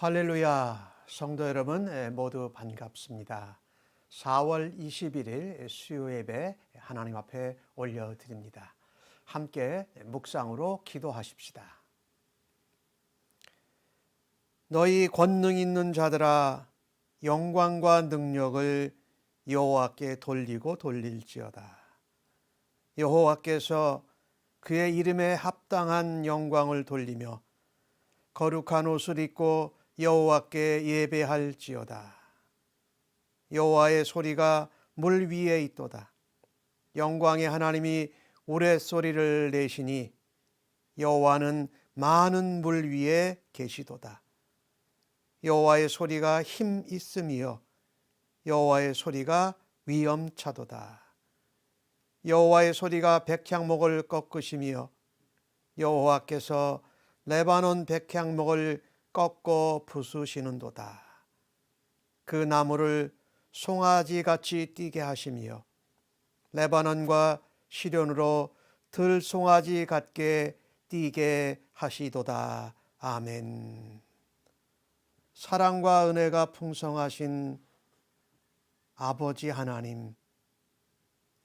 할렐루야, 성도 여러분 모두 반갑습니다. 4월 21일 수요 예배 하나님 앞에 올려드립니다. 함께 묵상으로 기도하십시다. 너희 권능 있는 자들아, 영광과 능력을 여호와께 돌리고 돌릴지어다. 여호와께서 그의 이름에 합당한 영광을 돌리며 거룩한 옷을 입고 여호와께 예배할지어다. 여호와의 소리가 물 위에 있도다. 영광의 하나님이 우레소리를 내시니 여호와는 많은 물 위에 계시도다. 여호와의 소리가 힘 있음이요 여호와의 소리가 위엄차도다. 여호와의 소리가 백향목을 꺾으시며 여호와께서 레바논 백향목을 꺾어 부수시는도다. 그 나무를 송아지같이 뛰게 하시며 레바논과 시련으로 들송아지 같게 뛰게 하시도다. 아멘. 사랑과 은혜가 풍성하신 아버지 하나님,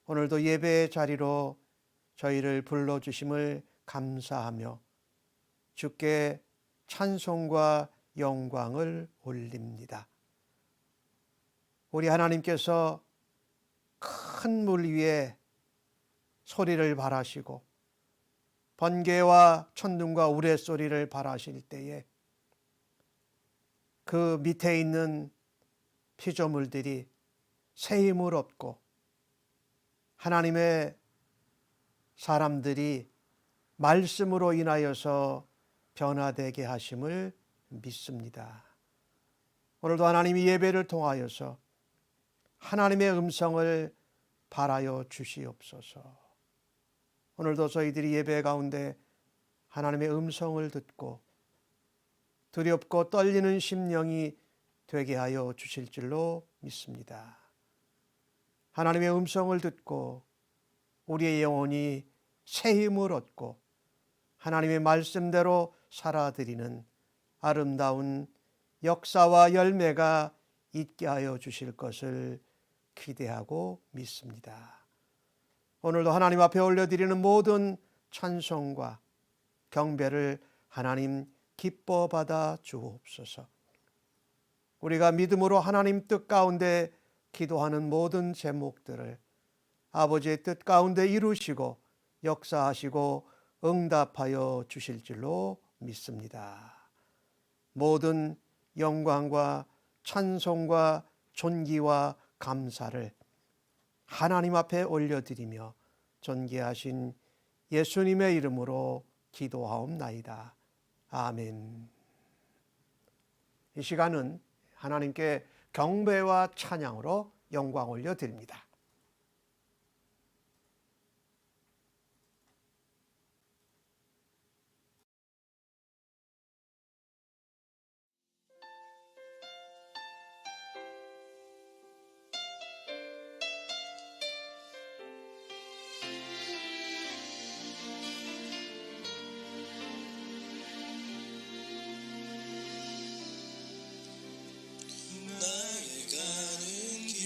오늘도 예배의 자리로 저희를 불러주심을 감사하며 주께 찬송과 영광을 올립니다. 우리 하나님께서 큰 물 위에 소리를 발하시고 번개와 천둥과 우레소리를 발하실 때에 그 밑에 있는 피조물들이 새 힘을 얻고 하나님의 사람들이 말씀으로 인하여서 변화되게 하심을 믿습니다. 오늘도 하나님이 예배를 통하여서 하나님의 음성을 발하여 주시옵소서. 오늘도 저희들이 예배 가운데 하나님의 음성을 듣고 두렵고 떨리는 심령이 되게 하여 주실 줄로 믿습니다. 하나님의 음성을 듣고 우리의 영혼이 새 힘을 얻고 하나님의 말씀대로 살아드리는 아름다운 역사와 열매가 있게 하여 주실 것을 기대하고 믿습니다. 오늘도 하나님 앞에 올려드리는 모든 찬송과 경배를 하나님 기뻐 받아 주옵소서. 우리가 믿음으로 하나님 뜻 가운데 기도하는 모든 제목들을 아버지의 뜻 가운데 이루시고 역사하시고 응답하여 주실 줄로 믿습니다. 모든 영광과 찬송과 존귀와 감사를 하나님 앞에 올려드리며 존귀하신 예수님의 이름으로 기도하옵나이다. 아멘. 이 시간은 하나님께 경배와 찬양으로 영광 올려드립니다. 나의 가는 길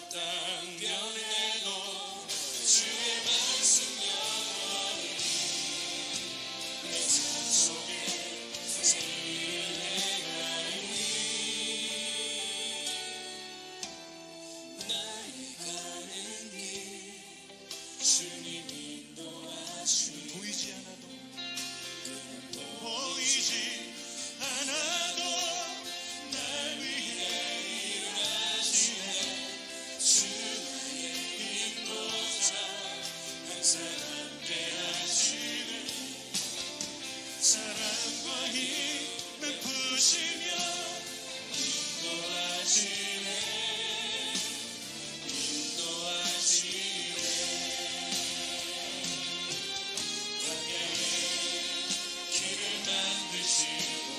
당겨내도 주의 말씀 영원히 내 삶 속에 생기를 내가니 나의 가는 길 주님 인도하시니 보이지 않아도 날 위해 일하시네 주 나의 인도자 항상 함께 하시네 사랑과 힘 베푸시며 인도하시네 길을 만드시고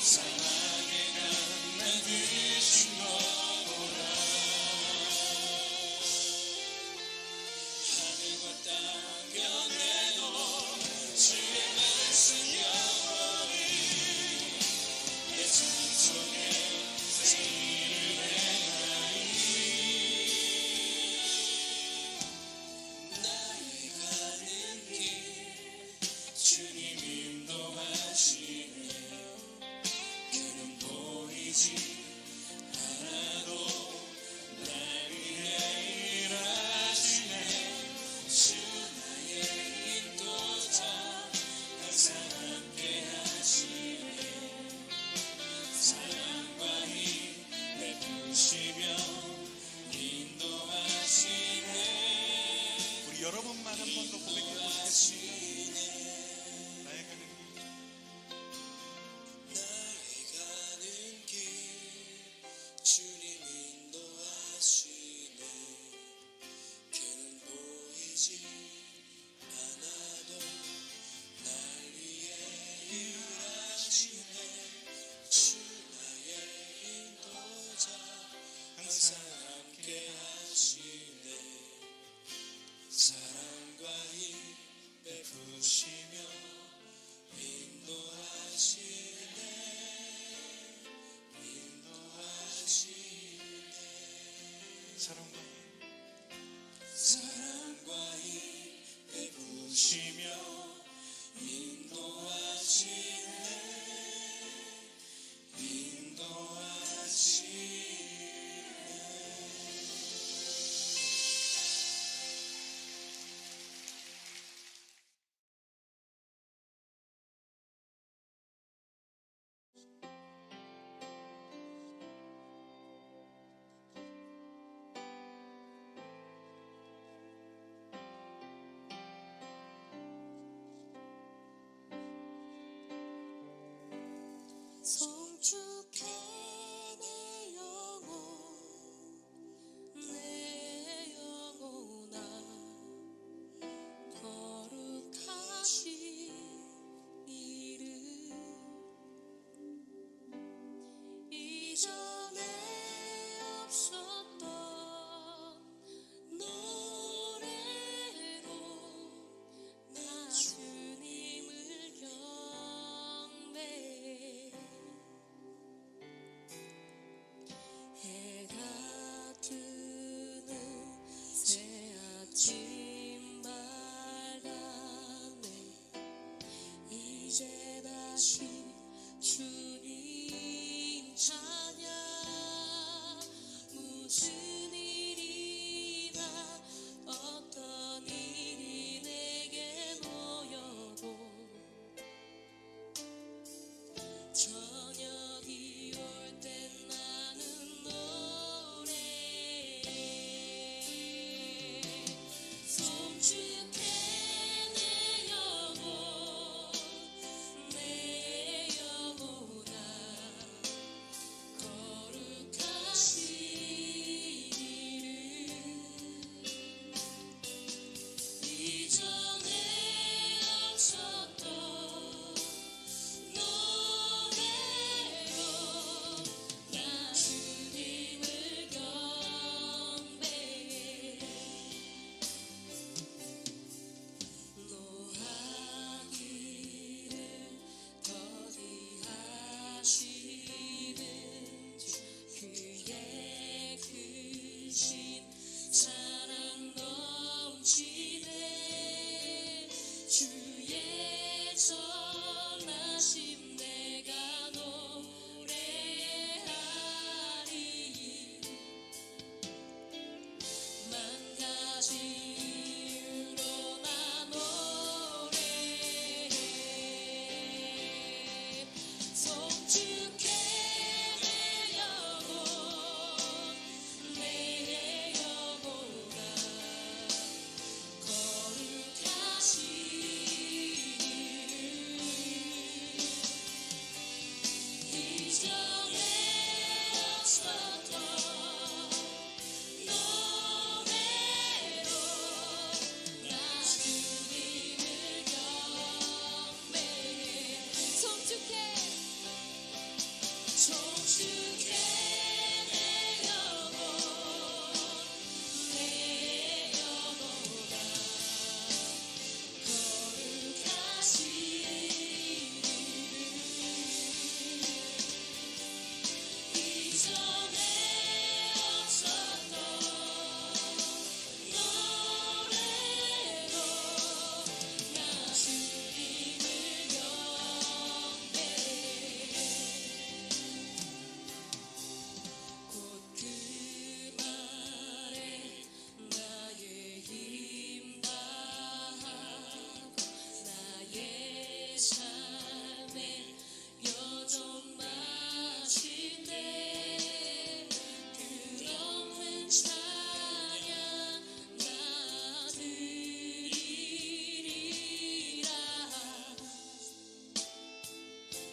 사랑의 강 만드신 거구나 하늘과 땅 변해도 주의 말씀 영원히 내 삶 속에 생기를 행하니 나의 가는 길 주님 인도하시네 그는 보이지 않아도 날 위해 일하시네 주 나의 인도자 항상 함께 하시네 사랑과 힘 베푸시며 인도하시네 우리 여러분만 한 번 더 고백해 보시겠습니다. 나의 가는 길 주님 인도하시네 그는 보이지 않아도 날 위해 일하시네 주 나의 인도자 항상 함께 하시네 사랑과 힘 베푸시며 인도하시네 사랑과 힘 베푸시며 인도하시네 성축해 내 영혼아 거룩하신 이름 이전에 없었던 노래로 나 주님을 경배해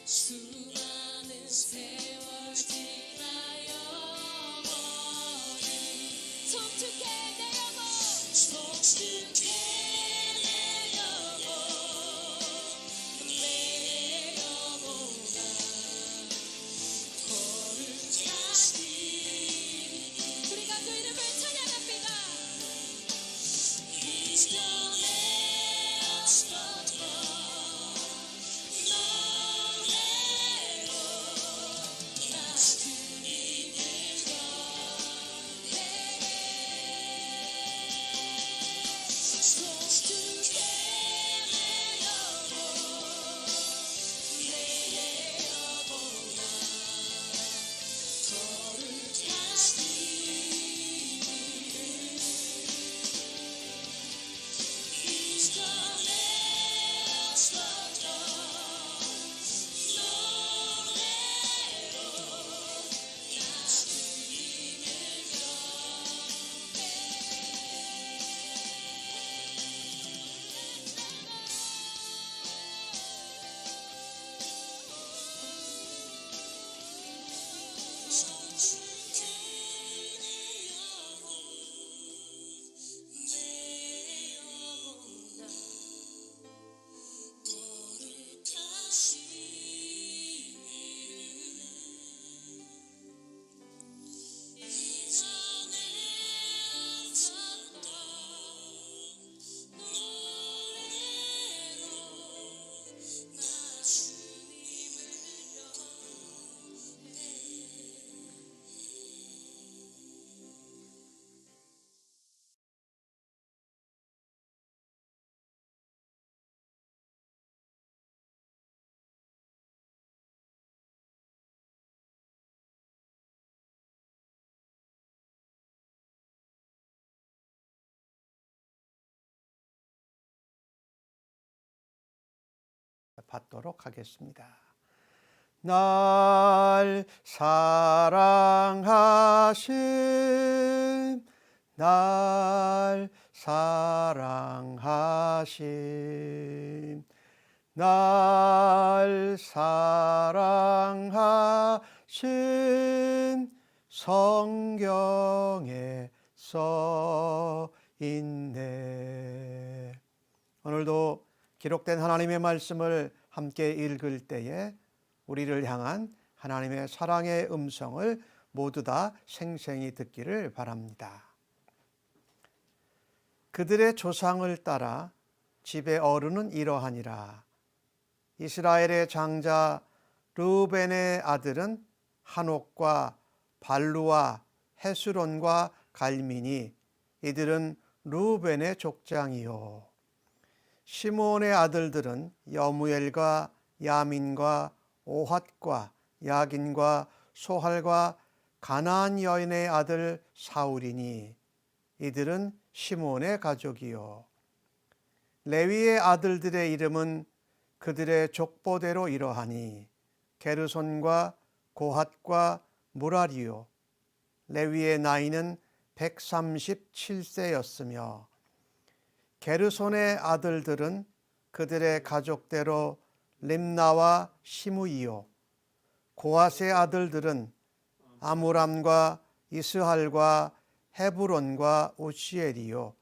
수많은 세월 지나여 버린 성축해 내 영혼 성축해 내 영혼아 거룩하신 우리가 그 이름을 찬양합니다. 이전에 없었던 노래로 나 주님을 전해 성축해 내 영혼 내 영혼아 거룩하신 이전에 없었던 노래로 나 주님을 성축해 내 영혼 내 영혼아 거룩하신 이전에 없었던 노래로 나 주님을 받도록 하겠습니다. 날 사랑하신 날 사랑하신 날 사랑하신 성경에 써 있네. 오늘도 기록된 하나님의 말씀을 함께 읽을 때에 우리를 향한 하나님의 사랑의 음성을 모두 다 생생히 듣기를 바랍니다. 그들의 조상을 따라 집의 어른은 이러하니라. 이스라엘의 장자 르우벤의 아들은 한옥과 발루와 헤스론과 갈미니 이들은 르우벤의 족장이요. 시므온의 아들들은 여무엘과 야민과 오핫과 야긴과 소할과 가나안 여인의 아들 사울이니 이들은 시므온의 가족이요. 레위의 아들들의 이름은 그들의 족보대로 이러하니 게르손과 고핫과 무라리요. 레위의 나이는 137세였으며 게르손의 아들들은 그들의 가족대로 림나와 시므이요. 고핫의 아들들은 아므람과 이스할과 헤브론과 우시엘이요.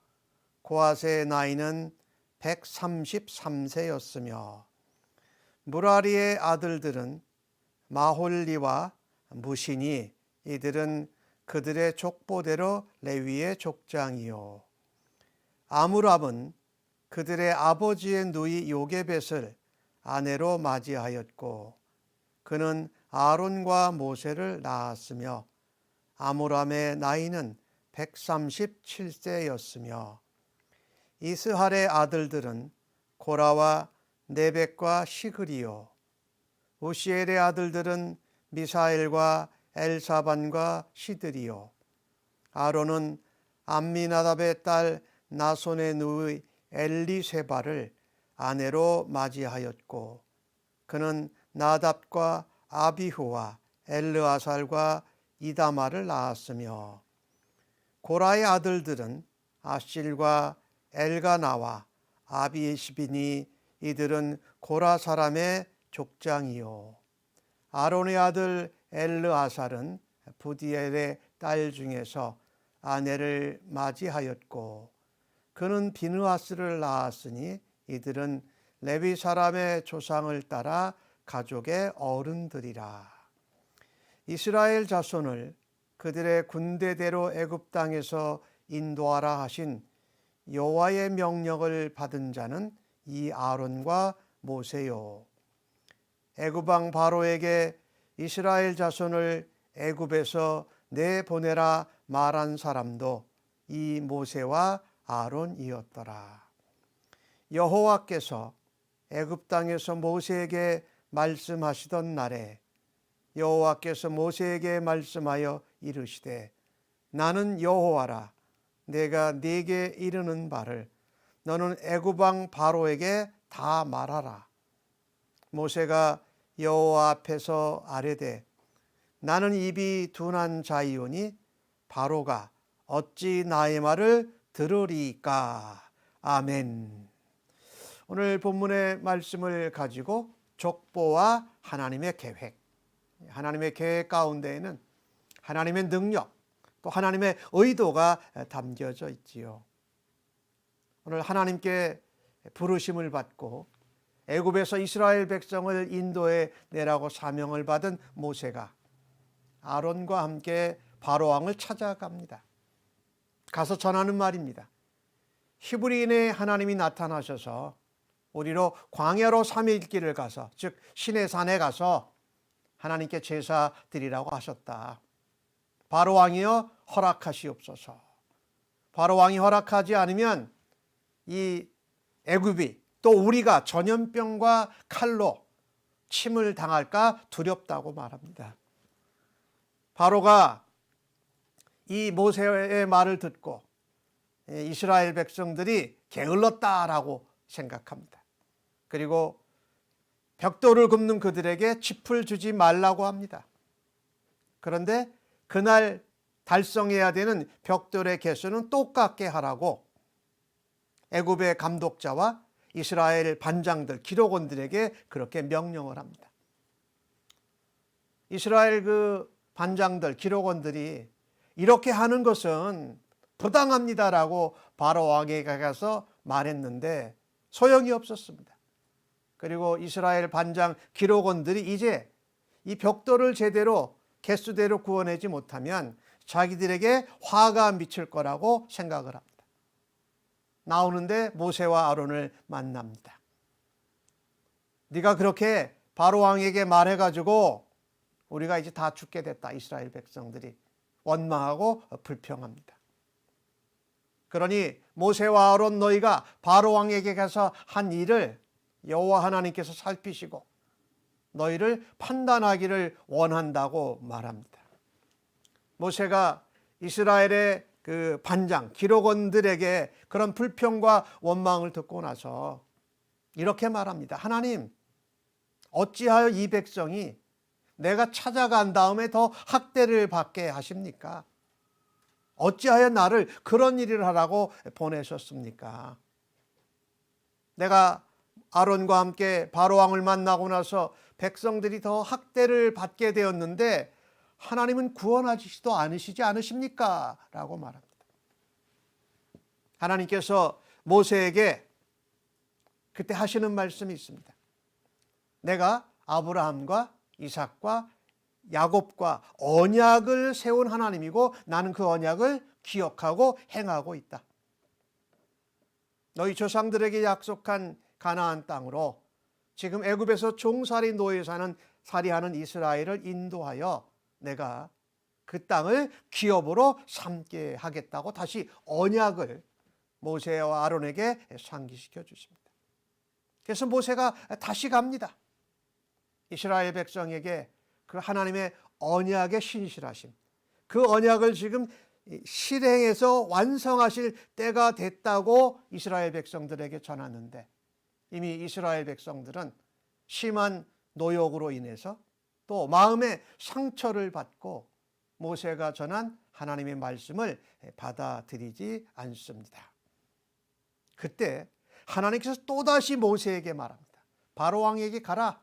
고핫의 나이는 133세였으며 무라리의 아들들은 마홀리와 무시니 이들은 그들의 족보대로 레위의 족장이요. 아므람은 그들의 아버지의 누이 요게벳을 아내로 맞이하였고 그는 아론과 모세를 낳았으며 아므람의 나이는 137세였으며 이스할의 아들들은 고라와 네벡과 시그리요. 우시엘의 아들들은 미사엘과 엘사반과 시드리요. 아론은 암미나답의 딸 나손의 누이 엘리세바를 아내로 맞이하였고 그는 나답과 아비후와 엘르아살과 이다마를 낳았으며 고라의 아들들은 아실과 엘가나와 아비에시비니 이들은 고라 사람의 족장이요. 아론의 아들 엘르아살은 부디엘의 딸 중에서 아내를 맞이하였고 그는 비느하스를 낳았으니 이들은 레위 사람의 조상을 따라 가족의 어른들이라. 이스라엘 자손을 그들의 군대대로 애굽 땅에서 인도하라 하신 여호와의 명령을 받은 자는 이 아론과 모세요. 애굽 왕 바로에게 이스라엘 자손을 애굽에서 내보내라 말한 사람도 이 모세와 아론이었더라. 여호와께서 애굽 땅에서 모세에게 말씀하시던 날에 여호와께서 모세에게 말씀하여 이르시되 나는 여호와라. 내가 네게 이르는 바를 너는 애굽 왕 바로에게 다 말하라. 모세가 여호와 앞에서 아뢰되 나는 입이 둔한 자이오니 바로가 어찌 나의 말을 들으리까. 아멘. 오늘 본문의 말씀을 가지고 족보와 하나님의 계획, 하나님의 계획 가운데에는 하나님의 능력, 또 하나님의 의도가 담겨져 있지요. 오늘 하나님께 부르심을 받고 애굽에서 이스라엘 백성을 인도해 내라고 사명을 받은 모세가 아론과 함께 바로 왕을 찾아갑니다. 가서 전하는 말입니다. 히브리인의 하나님이 나타나셔서 우리로 광야로 3일 길을 가서, 즉 시내 산에 가서 하나님께 제사 드리라고 하셨다. 바로 왕이여 허락하시옵소서. 바로 왕이 허락하지 않으면 이 애굽이 또 우리가 전염병과 칼로 침을 당할까 두렵다고 말합니다. 바로가 이 모세의 말을 듣고 이스라엘 백성들이 게을렀다라고 생각합니다. 그리고 벽돌을 굽는 그들에게 짚을 주지 말라고 합니다. 그런데 그날 달성해야 되는 벽돌의 개수는 똑같게 하라고 애굽의 감독자와 이스라엘 반장들, 기록원들에게 그렇게 명령을 합니다. 이스라엘 그 반장들, 기록원들이 이렇게 하는 것은 부당합니다라고 바로 왕에게 가서 말했는데 소용이 없었습니다. 그리고 이스라엘 반장, 기록원들이 이제 이 벽돌을 제대로 개수대로 구워내지 못하면 자기들에게 화가 미칠 거라고 생각을 합니다. 나오는데 모세와 아론을 만납니다. 네가 그렇게 바로 왕에게 말해가지고 우리가 이제 다 죽게 됐다. 이스라엘 백성들이 원망하고 불평합니다. 그러니 모세와 아론 너희가 바로 왕에게 가서 한 일을 여호와 하나님께서 살피시고 너희를 판단하기를 원한다고 말합니다. 모세가 이스라엘의 그 반장, 기록원들에게 그런 불평과 원망을 듣고 나서 이렇게 말합니다. 하나님, 어찌하여 이 백성이 내가 찾아간 다음에 더 학대를 받게 하십니까? 어찌하여 나를 그런 일을 하라고 보내셨습니까? 내가 아론과 함께 바로 왕을 만나고 나서 백성들이 더 학대를 받게 되었는데 하나님은 구원하시지도 않으시지 않으십니까? 라고 말합니다. 하나님께서 모세에게 그때 하시는 말씀이 있습니다. 내가 아브라함과 이삭과 야곱과 언약을 세운 하나님이고 나는 그 언약을 기억하고 행하고 있다. 너희 조상들에게 약속한 가나안 땅으로 지금 애굽에서 종살이 노예 살이하는 이스라엘을 인도하여 내가 그 땅을 기업으로 삼게 하겠다고 다시 언약을 모세와 아론에게 상기시켜 주십니다. 그래서 모세가 다시 갑니다. 이스라엘 백성에게 그 하나님의 언약의 신실하심, 그 언약을 지금 실행해서 완성하실 때가 됐다고 이스라엘 백성들에게 전하는데 이미 이스라엘 백성들은 심한 노역으로 인해서 또 마음의 상처를 받고 모세가 전한 하나님의 말씀을 받아들이지 않습니다. 그때 하나님께서 또다시 모세에게 말합니다. 바로 왕에게 가라.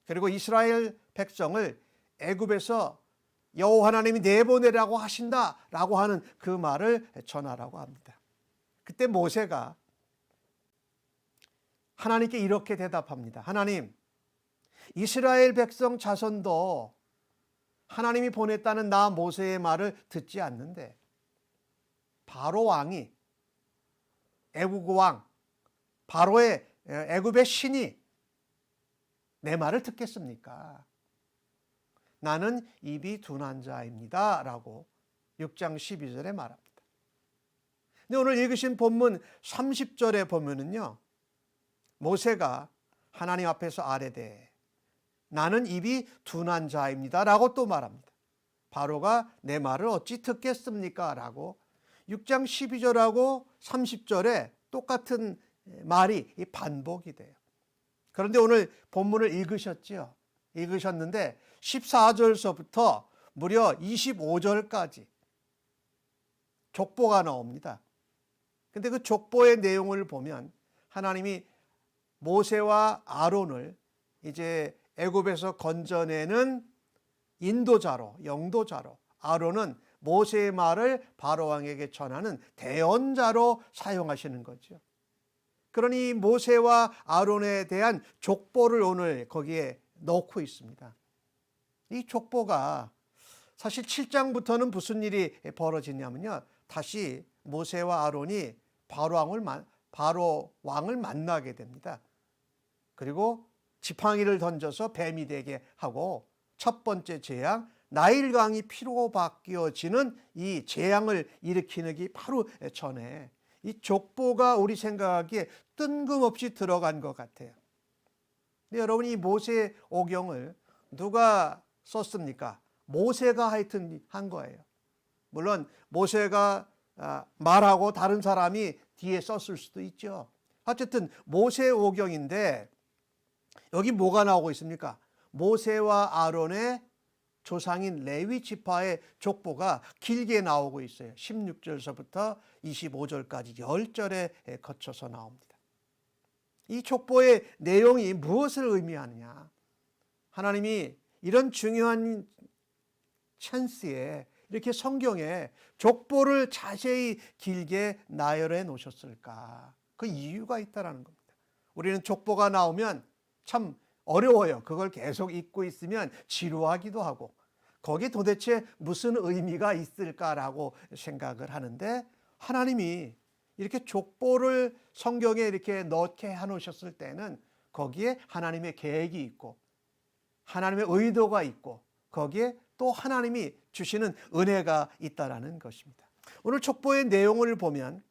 그리고 이스라엘 백성을 애굽에서 여호와 하나님이 내보내라고 하신다라고 하는 그 말을 전하라고 합니다. 그때 모세가 하나님께 이렇게 대답합니다. 하나님, 이스라엘 백성 자손도 하나님이 보냈다는 나 모세의 말을 듣지 않는데 바로 왕이, 애국 왕 바로의 애굽의 신이 내 말을 듣겠습니까? 나는 입이 둔한 자입니다 라고 6장 12절에 말합니다. 근데 오늘 읽으신 본문 30절에 보면은요, 모세가 하나님 앞에서 아뢰되 나는 입이 둔한 자입니다 라고 또 말합니다. 바로가 내 말을 어찌 듣겠습니까? 라고 6장 12절하고 30절에 똑같은 말이 반복이 돼요. 그런데 오늘 본문을 읽으셨죠? 읽으셨는데 14절서부터 무려 25절까지 족보가 나옵니다. 근데 그 족보의 내용을 보면 하나님이 모세와 아론을 이제 애굽에서 건져내는 인도자로, 영도자로, 아론은 모세의 말을 바로 왕에게 전하는 대언자로 사용하시는 거죠. 그러니 모세와 아론에 대한 족보를 오늘 거기에 넣고 있습니다. 이 족보가 사실 7장부터는 무슨 일이 벌어지냐면요, 다시 모세와 아론이 바로 왕을 만나게 됩니다. 그리고 지팡이를 던져서 뱀이 되게 하고 첫 번째 재앙, 나일강이 피로 바뀌어지는 이 재앙을 일으키기 바로 전에 이 족보가 우리 생각하기에 뜬금없이 들어간 것 같아요. 근데 여러분, 이 모세 오경을 누가 썼습니까? 모세가 하여튼 한 거예요. 물론 모세가 말하고 다른 사람이 뒤에 썼을 수도 있죠. 어쨌든 모세 오경인데 여기 뭐가 나오고 있습니까? 모세와 아론의 조상인 레위 지파의 족보가 길게 나오고 있어요. 16절서부터 25절까지 10절에 거쳐서 나옵니다. 이 족보의 내용이 무엇을 의미하느냐? 하나님이 이런 중요한 찬스에 이렇게 성경에 족보를 자세히 길게 나열해 놓으셨을까? 그 이유가 있다라는 겁니다. 우리는 족보가 나오면 참 어려워요. 그걸 계속 읽고 있으면 지루하기도 하고 거기에 도대체 무슨 의미가 있을까라고 생각을 하는데, 하나님이 이렇게 족보를 성경에 이렇게 넣게 해놓으셨을 때는 거기에 하나님의 계획이 있고 하나님의 의도가 있고 거기에 또 하나님이 주시는 은혜가 있다라는 것입니다. 오늘 족보의 내용을 보면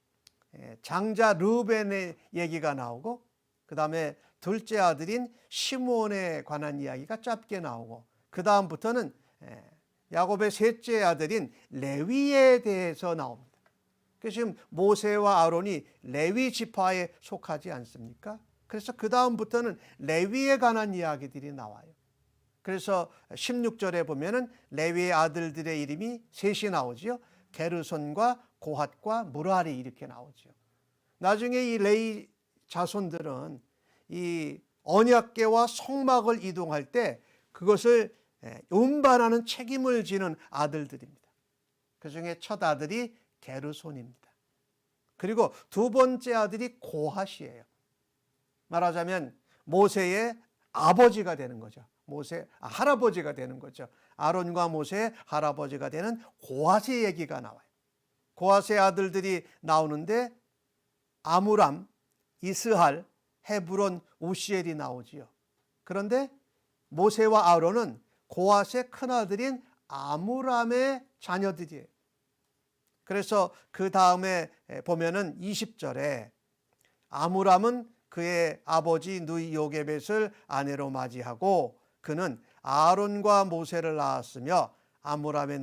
장자 르우벤의 얘기가 나오고 그 다음에 둘째 아들인 시므온에 관한 이야기가 짧게 나오고 그 다음부터는 야곱의 셋째 아들인 레위에 대해서 나옵니다. 그래서 지금 모세와 아론이 레위 지파에 속하지 않습니까? 그래서 그 다음부터는 레위에 관한 이야기들이 나와요. 그래서 16절에 보면은 레위의 아들들의 이름이 셋이 나오지요. 게르손과 고핫과 무라리 이렇게 나오죠. 나중에 이 레위 자손들은 이 언약궤와 성막을 이동할 때 그것을 운반하는 책임을 지는 아들들입니다. 그 중에 첫 아들이 게르손입니다. 그리고 두 번째 아들이 고핫이에요. 말하자면 모세의 아버지가 되는 거죠. 할아버지가 되는 거죠. 아론과 모세의 할아버지가 되는 고핫의 얘기가 나와요. 고핫의 아들들이 나오는데 아므람, 이스할, 헤브론, 우시엘이 나오지요. 그런데 모세와 아론은 고핫의 큰아들인 아므람의 자녀들이에요. 그래서 그 다음에 보면은 20절에 아므람은 그의 아버지 누이 요게벳을 아내로 맞이하고 그는 아론과 모세를 낳았으며 아므람의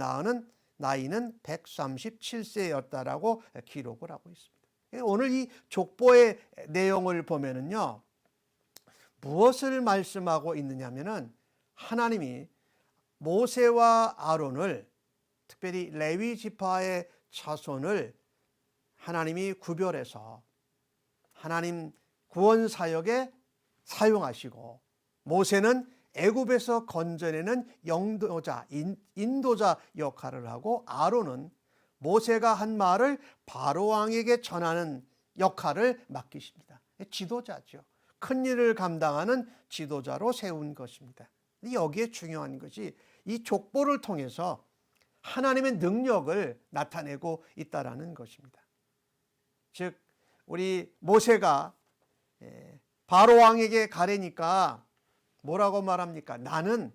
나이는 137세였다라고 기록을 하고 있습니다. 오늘 이 족보의 내용을 보면은요, 무엇을 말씀하고 있느냐면은 하나님이 모세와 아론을, 특별히 레위 지파의 자손을 하나님이 구별해서 하나님 구원 사역에 사용하시고 모세는 애굽에서 건져내는 영도자, 인도자 역할을 하고, 아론은 모세가 한 말을 바로 왕에게 전하는 역할을 맡기십니다. 지도자죠. 큰 일을 감당하는 지도자로 세운 것입니다. 여기에 중요한 것이 이 족보를 통해서 하나님의 능력을 나타내고 있다라는 것입니다. 즉 우리 모세가 바로 왕에게 가래니까 뭐라고 말합니까? 나는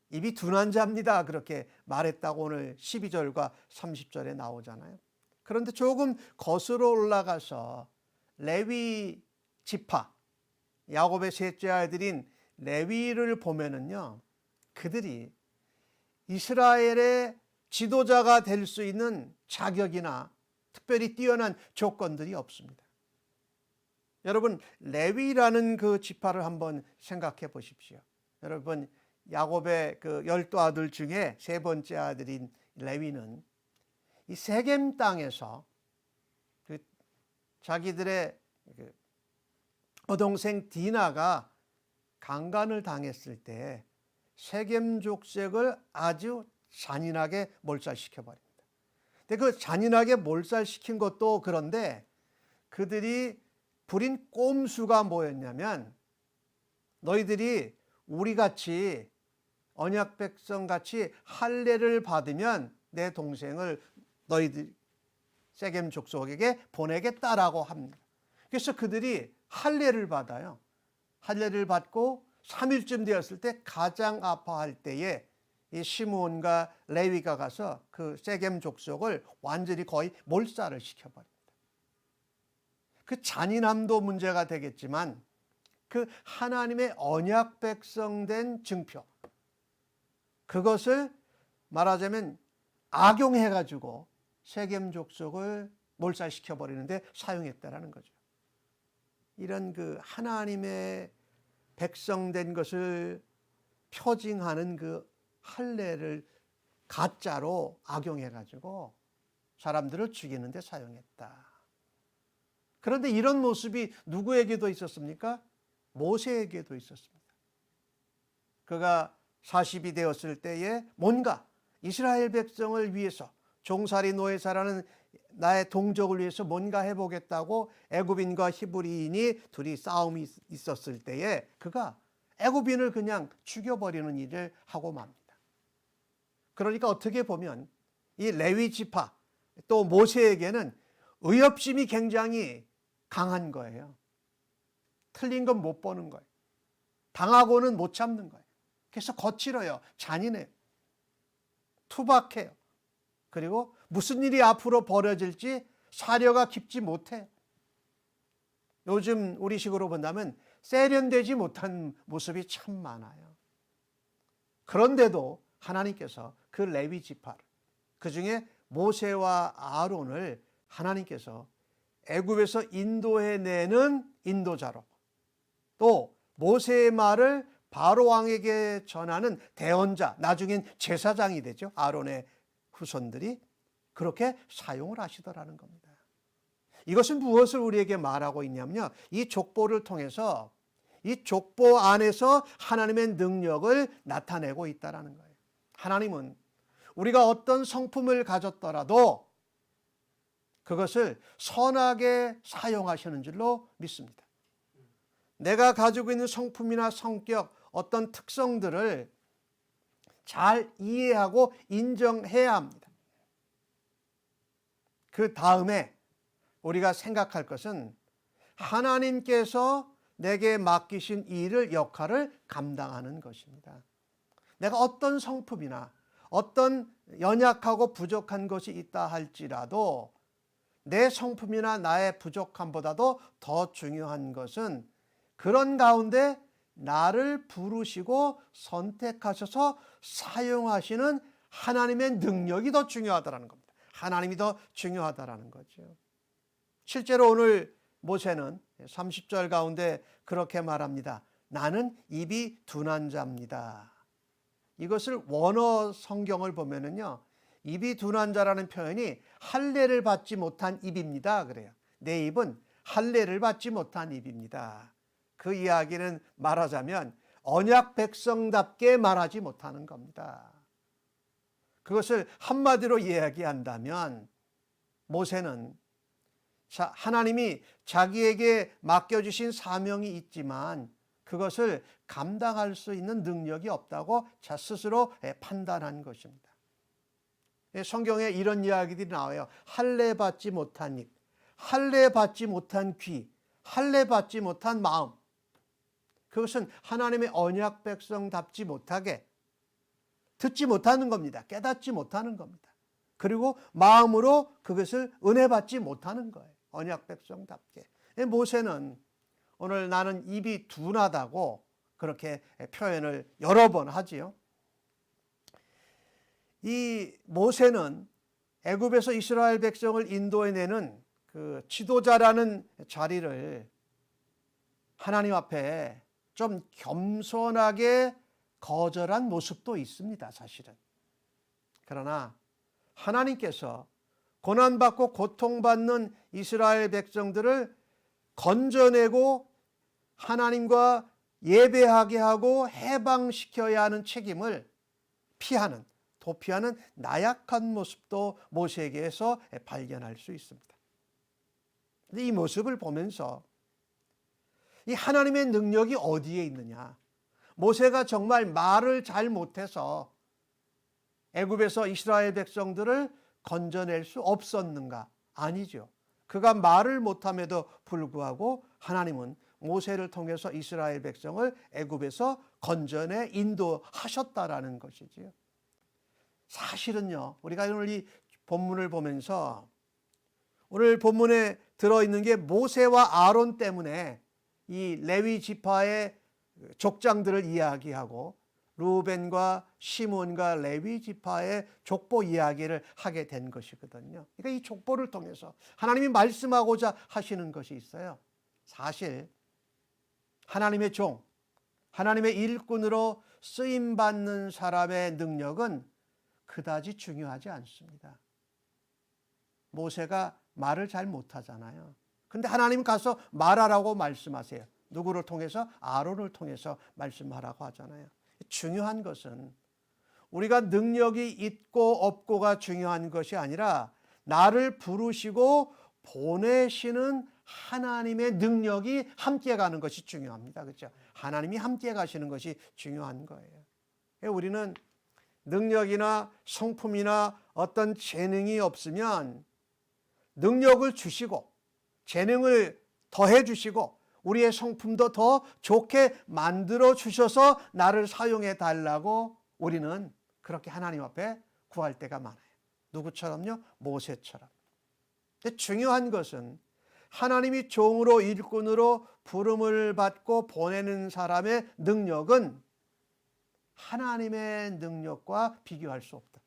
입이 둔한 자입니다. 그렇게 말했다고 오늘 12절과 30절에 나오잖아요. 그런데 조금 거슬러 올라가서 레위 지파, 야곱의 셋째 아들인 레위를 보면은요, 그들이 이스라엘의 지도자가 될 수 있는 자격이나 특별히 뛰어난 조건들이 없습니다. 여러분, 레위라는 그 지파를 한번 생각해 보십시오. 여러분, 야곱의 그 12아들 중에 세 번째 아들인 레위는 이 세겜 땅에서 그 자기들의 그 여동생 디나가 강간을 당했을 때 세겜 족속을 아주 잔인하게 몰살시켜 버립니다. 근데 그 잔인하게 몰살시킨 것도 그런데 그들이 부린 꼼수가 뭐였냐면, 너희들이 우리같이 언약 백성같이 할례를 받으면 내 동생을 너희들 세겜 족속에게 보내겠다라고 합니다. 그래서 그들이 할례를 받아요. 할례를 받고 3일쯤 되었을 때 가장 아파할 때에 이 시므온과 레위가 가서 그 세겜 족속을 완전히 거의 몰살을 시켜버립니다. 그 잔인함도 문제가 되겠지만 그 하나님의 언약 백성된 증표, 그것을 말하자면 악용해가지고 세겜 족속을 몰살시켜버리는데 사용했다라는 거죠. 이런 그 하나님의 백성된 것을 표징하는 그 할례를 가짜로 악용해가지고 사람들을 죽이는데 사용했다. 그런데 이런 모습이 누구에게도 있었습니까? 모세에게도 있었습니다. 그가 40이 되었을 때에 뭔가 이스라엘 백성을 위해서, 종살이 노예사라는 나의 동족을 위해서 뭔가 해보겠다고 애굽인과 히브리인이 둘이 싸움이 있었을 때에 그가 애굽인을 그냥 죽여버리는 일을 하고 맙니다. 그러니까 어떻게 보면 이 레위 지파 또 모세에게는 의협심이 굉장히 강한 거예요. 틀린 건 못 보는 거예요. 당하고는 못 참는 거예요. 그래서 거칠어요. 잔인해요. 투박해요. 그리고 무슨 일이 앞으로 벌어질지 사려가 깊지 못해요. 요즘 우리식으로 본다면 세련되지 못한 모습이 참 많아요. 그런데도 하나님께서 그 레위 지파를, 그중에 모세와 아론을 하나님께서 애굽에서 인도해내는 인도자로, 또 모세의 말을 바로 왕에게 전하는 대언자, 나중엔 제사장이 되죠. 아론의 후손들이 그렇게 사용을 하시더라는 겁니다. 이것은 무엇을 우리에게 말하고 있냐면요, 이 족보를 통해서 이 족보 안에서 하나님의 능력을 나타내고 있다는 거예요. 하나님은 우리가 어떤 성품을 가졌더라도 그것을 선하게 사용하시는 줄로 믿습니다. 내가 가지고 있는 성품이나 성격, 어떤 특성들을 잘 이해하고 인정해야 합니다. 그 다음에 우리가 생각할 것은 하나님께서 내게 맡기신 일을, 역할을 감당하는 것입니다. 내가 어떤 성품이나 어떤 연약하고 부족한 것이 있다 할지라도 내 성품이나 나의 부족함보다도 더 중요한 것은 그런 가운데 나를 부르시고 선택하셔서 사용하시는 하나님의 능력이 더 중요하다는 겁니다. 하나님이 더 중요하다는 거죠. 실제로 오늘 모세는 30절 가운데 그렇게 말합니다. 나는 입이 둔한 자입니다. 이것을 원어 성경을 보면은요, 입이 둔한 자라는 표현이 할례를 받지 못한 입입니다. 그래요. 내 입은 할례를 받지 못한 입입니다. 그 이야기는 말하자면 언약 백성답게 말하지 못하는 겁니다. 그것을 한마디로 이야기한다면 모세는 하나님이 자기에게 맡겨주신 사명이 있지만 그것을 감당할 수 있는 능력이 없다고 스스로 판단한 것입니다. 성경에 이런 이야기들이 나와요. 할례 받지 못한 입, 할례 받지 못한 귀, 할례 받지 못한 마음. 그것은 하나님의 언약 백성답지 못하게 듣지 못하는 겁니다. 깨닫지 못하는 겁니다. 그리고 마음으로 그것을 은혜 받지 못하는 거예요. 언약 백성답게. 모세는 오늘 나는 입이 둔하다고 그렇게 표현을 여러 번 하지요. 이 모세는 애굽에서 이스라엘 백성을 인도해내는 그 지도자라는 자리를 하나님 앞에 좀 겸손하게 거절한 모습도 있습니다, 사실은. 그러나 하나님께서 고난받고 고통받는 이스라엘 백성들을 건져내고 하나님과 예배하게 하고 해방시켜야 하는 책임을 도피하는 나약한 모습도 모세에게서 발견할 수 있습니다. 이 모습을 보면서 이 하나님의 능력이 어디에 있느냐? 모세가 정말 말을 잘 못해서 애굽에서 이스라엘 백성들을 건져낼 수 없었는가? 아니죠. 그가 말을 못함에도 불구하고 하나님은 모세를 통해서 이스라엘 백성을 애굽에서 건져내 인도하셨다라는 것이지요. 사실은요, 우리가 오늘 이 본문을 보면서 오늘 본문에 들어있는 게 모세와 아론 때문에 이 레위 지파의 족장들을 이야기하고 루벤과 시몬과 레위 지파의 족보 이야기를 하게 된 것이거든요. 그러니까 이 족보를 통해서 하나님이 말씀하고자 하시는 것이 있어요. 사실 하나님의 종, 하나님의 일꾼으로 쓰임받는 사람의 능력은 그다지 중요하지 않습니다. 모세가 말을 잘 못하잖아요. 근데 하나님 가서 말하라고 말씀하세요. 누구를 통해서? 아론을 통해서 말씀하라고 하잖아요. 중요한 것은 우리가 능력이 있고 없고가 중요한 것이 아니라 나를 부르시고 보내시는 하나님의 능력이 함께 가는 것이 중요합니다. 그렇죠? 하나님이 함께 가시는 것이 중요한 거예요. 우리는 능력이나 성품이나 어떤 재능이 없으면 능력을 주시고 재능을 더해 주시고 우리의 성품도 더 좋게 만들어 주셔서 나를 사용해 달라고 우리는 그렇게 하나님 앞에 구할 때가 많아요. 누구처럼요? 모세처럼. 근데 중요한 것은 하나님이 종으로 일꾼으로 부름을 받고 보내는 사람의 능력은 하나님의 능력과 비교할 수 없다.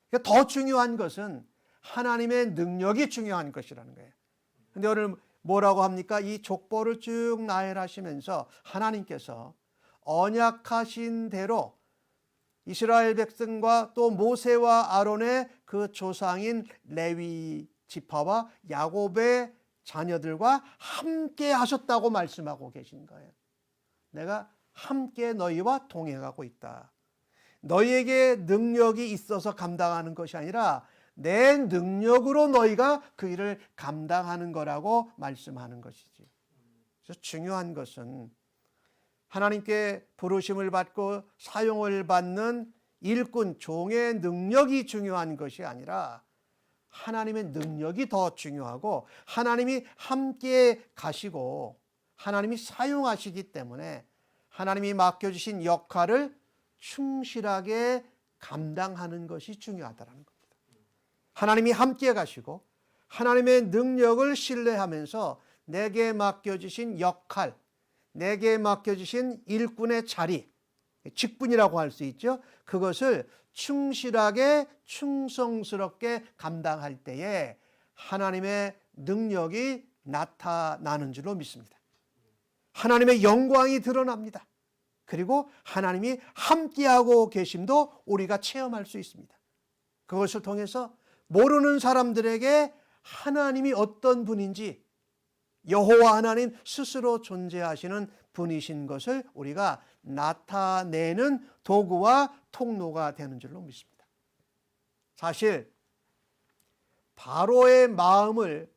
그러니까 더 중요한 것은 하나님의 능력이 중요한 것이라는 거예요. 근데 오늘 뭐라고 합니까? 이 족보를 쭉 나열하시면서 하나님께서 언약하신 대로 이스라엘 백성과 또 모세와 아론의 그 조상인 레위 지파와 야곱의 자녀들과 함께 하셨다고 말씀하고 계신 거예요. 내가 함께 너희와 동행하고 있다. 너희에게 능력이 있어서 감당하는 것이 아니라 내 능력으로 너희가 그 일을 감당하는 거라고 말씀하는 것이지. 그래서 중요한 것은 하나님께 부르심을 받고 사용을 받는 일꾼, 종의 능력이 중요한 것이 아니라 하나님의 능력이 더 중요하고 하나님이 함께 가시고 하나님이 사용하시기 때문에 하나님이 맡겨주신 역할을 충실하게 감당하는 것이 중요하다는 겁니다. 하나님이 함께 가시고 하나님의 능력을 신뢰하면서 내게 맡겨주신 역할, 내게 맡겨주신 일꾼의 자리, 직분이라고 할 수 있죠. 그것을 충실하게 충성스럽게 감당할 때에 하나님의 능력이 나타나는 줄로 믿습니다. 하나님의 영광이 드러납니다. 그리고 하나님이 함께하고 계심도 우리가 체험할 수 있습니다. 그것을 통해서 모르는 사람들에게 하나님이 어떤 분인지 여호와 하나님 스스로 존재하시는 분이신 것을 우리가 나타내는 도구와 통로가 되는 줄로 믿습니다. 사실 바로의 마음을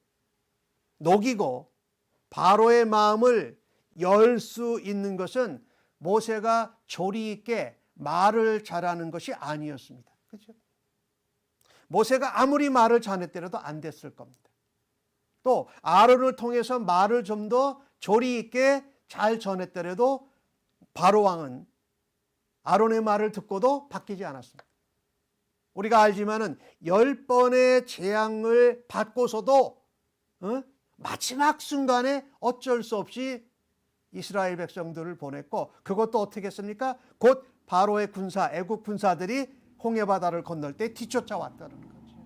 녹이고 바로의 마음을 열 수 있는 것은 모세가 조리 있게 말을 잘하는 것이 아니었습니다. 그렇죠? 모세가 아무리 말을 잘했더라도 안 됐을 겁니다. 또 아론을 통해서 말을 좀 더 조리 있게 잘 전했더라도 바로 왕은 아론의 말을 듣고도 바뀌지 않았습니다. 우리가 알지만은 10번의 재앙을 받고서도 마지막 순간에 어쩔 수 없이 이스라엘 백성들을 보냈고, 그것도 어떻게 했습니까? 곧 바로의 군사, 애국 군사들이 홍해바다를 건널 때 뒤쫓아왔다는 거죠.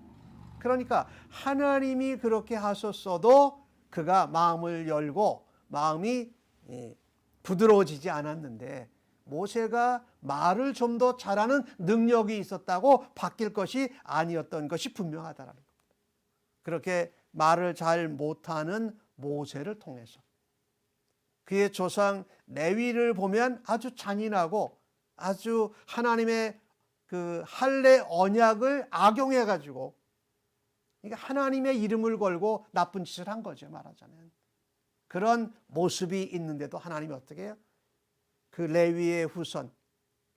그러니까 하나님이 그렇게 하셨어도 그가 마음을 열고 마음이 부드러워지지 않았는데, 모세가 말을 좀 더 잘하는 능력이 있었다고 바뀔 것이 아니었던 것이 분명하다는 겁니다. 그렇게 말을 잘 못하는 모세를 통해서 그의 조상 레위를 보면 아주 잔인하고 아주 하나님의 그 할례 언약을 악용해 가지고, 그러니까 하나님의 이름을 걸고 나쁜 짓을 한 거죠, 말하자면. 그런 모습이 있는데도 하나님이 어떻게 해요? 그 레위의 후손,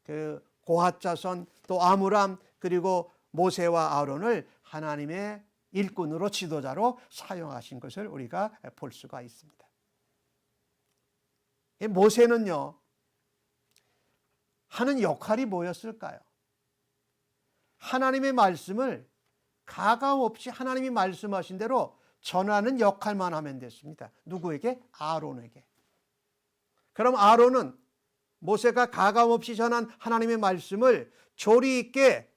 그 고핫 자손, 또 아므람, 그리고 모세와 아론을 하나님의 일꾼으로, 지도자로 사용하신 것을 우리가 볼 수가 있습니다. 모세는요, 하는 역할이 뭐였을까요? 하나님의 말씀을 가감없이 하나님이 말씀하신 대로 전하는 역할만 하면 됐습니다. 누구에게? 아론에게. 그럼 아론은 모세가 가감없이 전한 하나님의 말씀을 조리 있게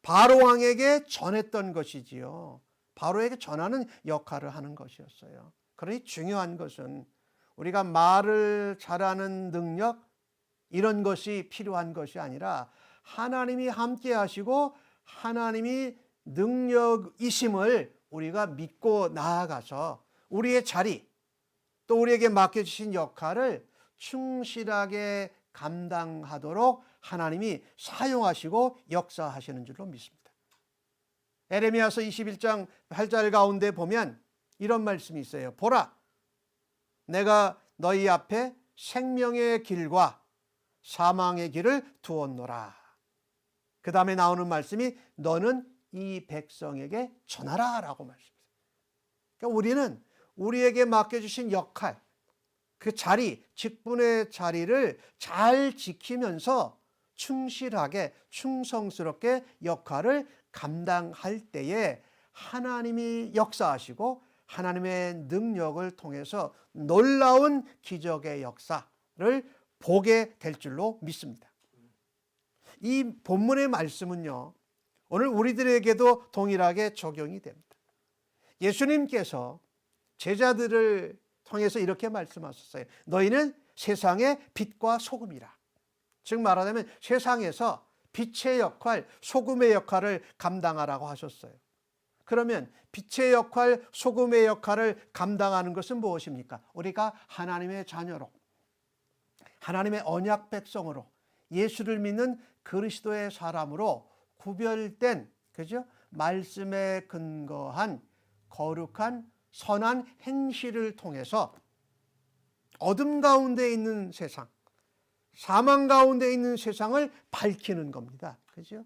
바로 왕에게 전했던 것이지요. 바로에게 전하는 역할을 하는 것이었어요. 그러니 중요한 것은 우리가 말을 잘하는 능력, 이런 것이 필요한 것이 아니라 하나님이 함께 하시고 하나님이 능력이심을 우리가 믿고 나아가서 우리의 자리, 또 우리에게 맡겨주신 역할을 충실하게 감당하도록 하나님이 사용하시고 역사하시는 줄로 믿습니다. 에레미야서 21장 8절 가운데 보면 이런 말씀이 있어요. 보라, 내가 너희 앞에 생명의 길과 사망의 길을 두었노라. 그 다음에 나오는 말씀이 너는 이 백성에게 전하라 라고 말씀합니다. 그러니까 우리는 우리에게 맡겨주신 역할, 그 자리, 직분의 자리를 잘 지키면서 충실하게, 충성스럽게 역할을 감당할 때에 하나님이 역사하시고 하나님의 능력을 통해서 놀라운 기적의 역사를 보게 될 줄로 믿습니다. 이 본문의 말씀은요, 오늘 우리들에게도 동일하게 적용이 됩니다. 예수님께서 제자들을 통해서 이렇게 말씀하셨어요. 너희는 세상의 빛과 소금이라. 즉 말하자면 세상에서 빛의 역할, 소금의 역할을 감당하라고 하셨어요. 그러면 빛의 역할, 소금의 역할을 감당하는 것은 무엇입니까? 우리가 하나님의 자녀로, 하나님의 언약 백성으로, 예수를 믿는 그리스도의 사람으로 구별된, 그죠? 말씀에 근거한 거룩한 선한 행실을 통해서 어둠 가운데 있는 세상, 사망 가운데 있는 세상을 밝히는 겁니다. 그죠?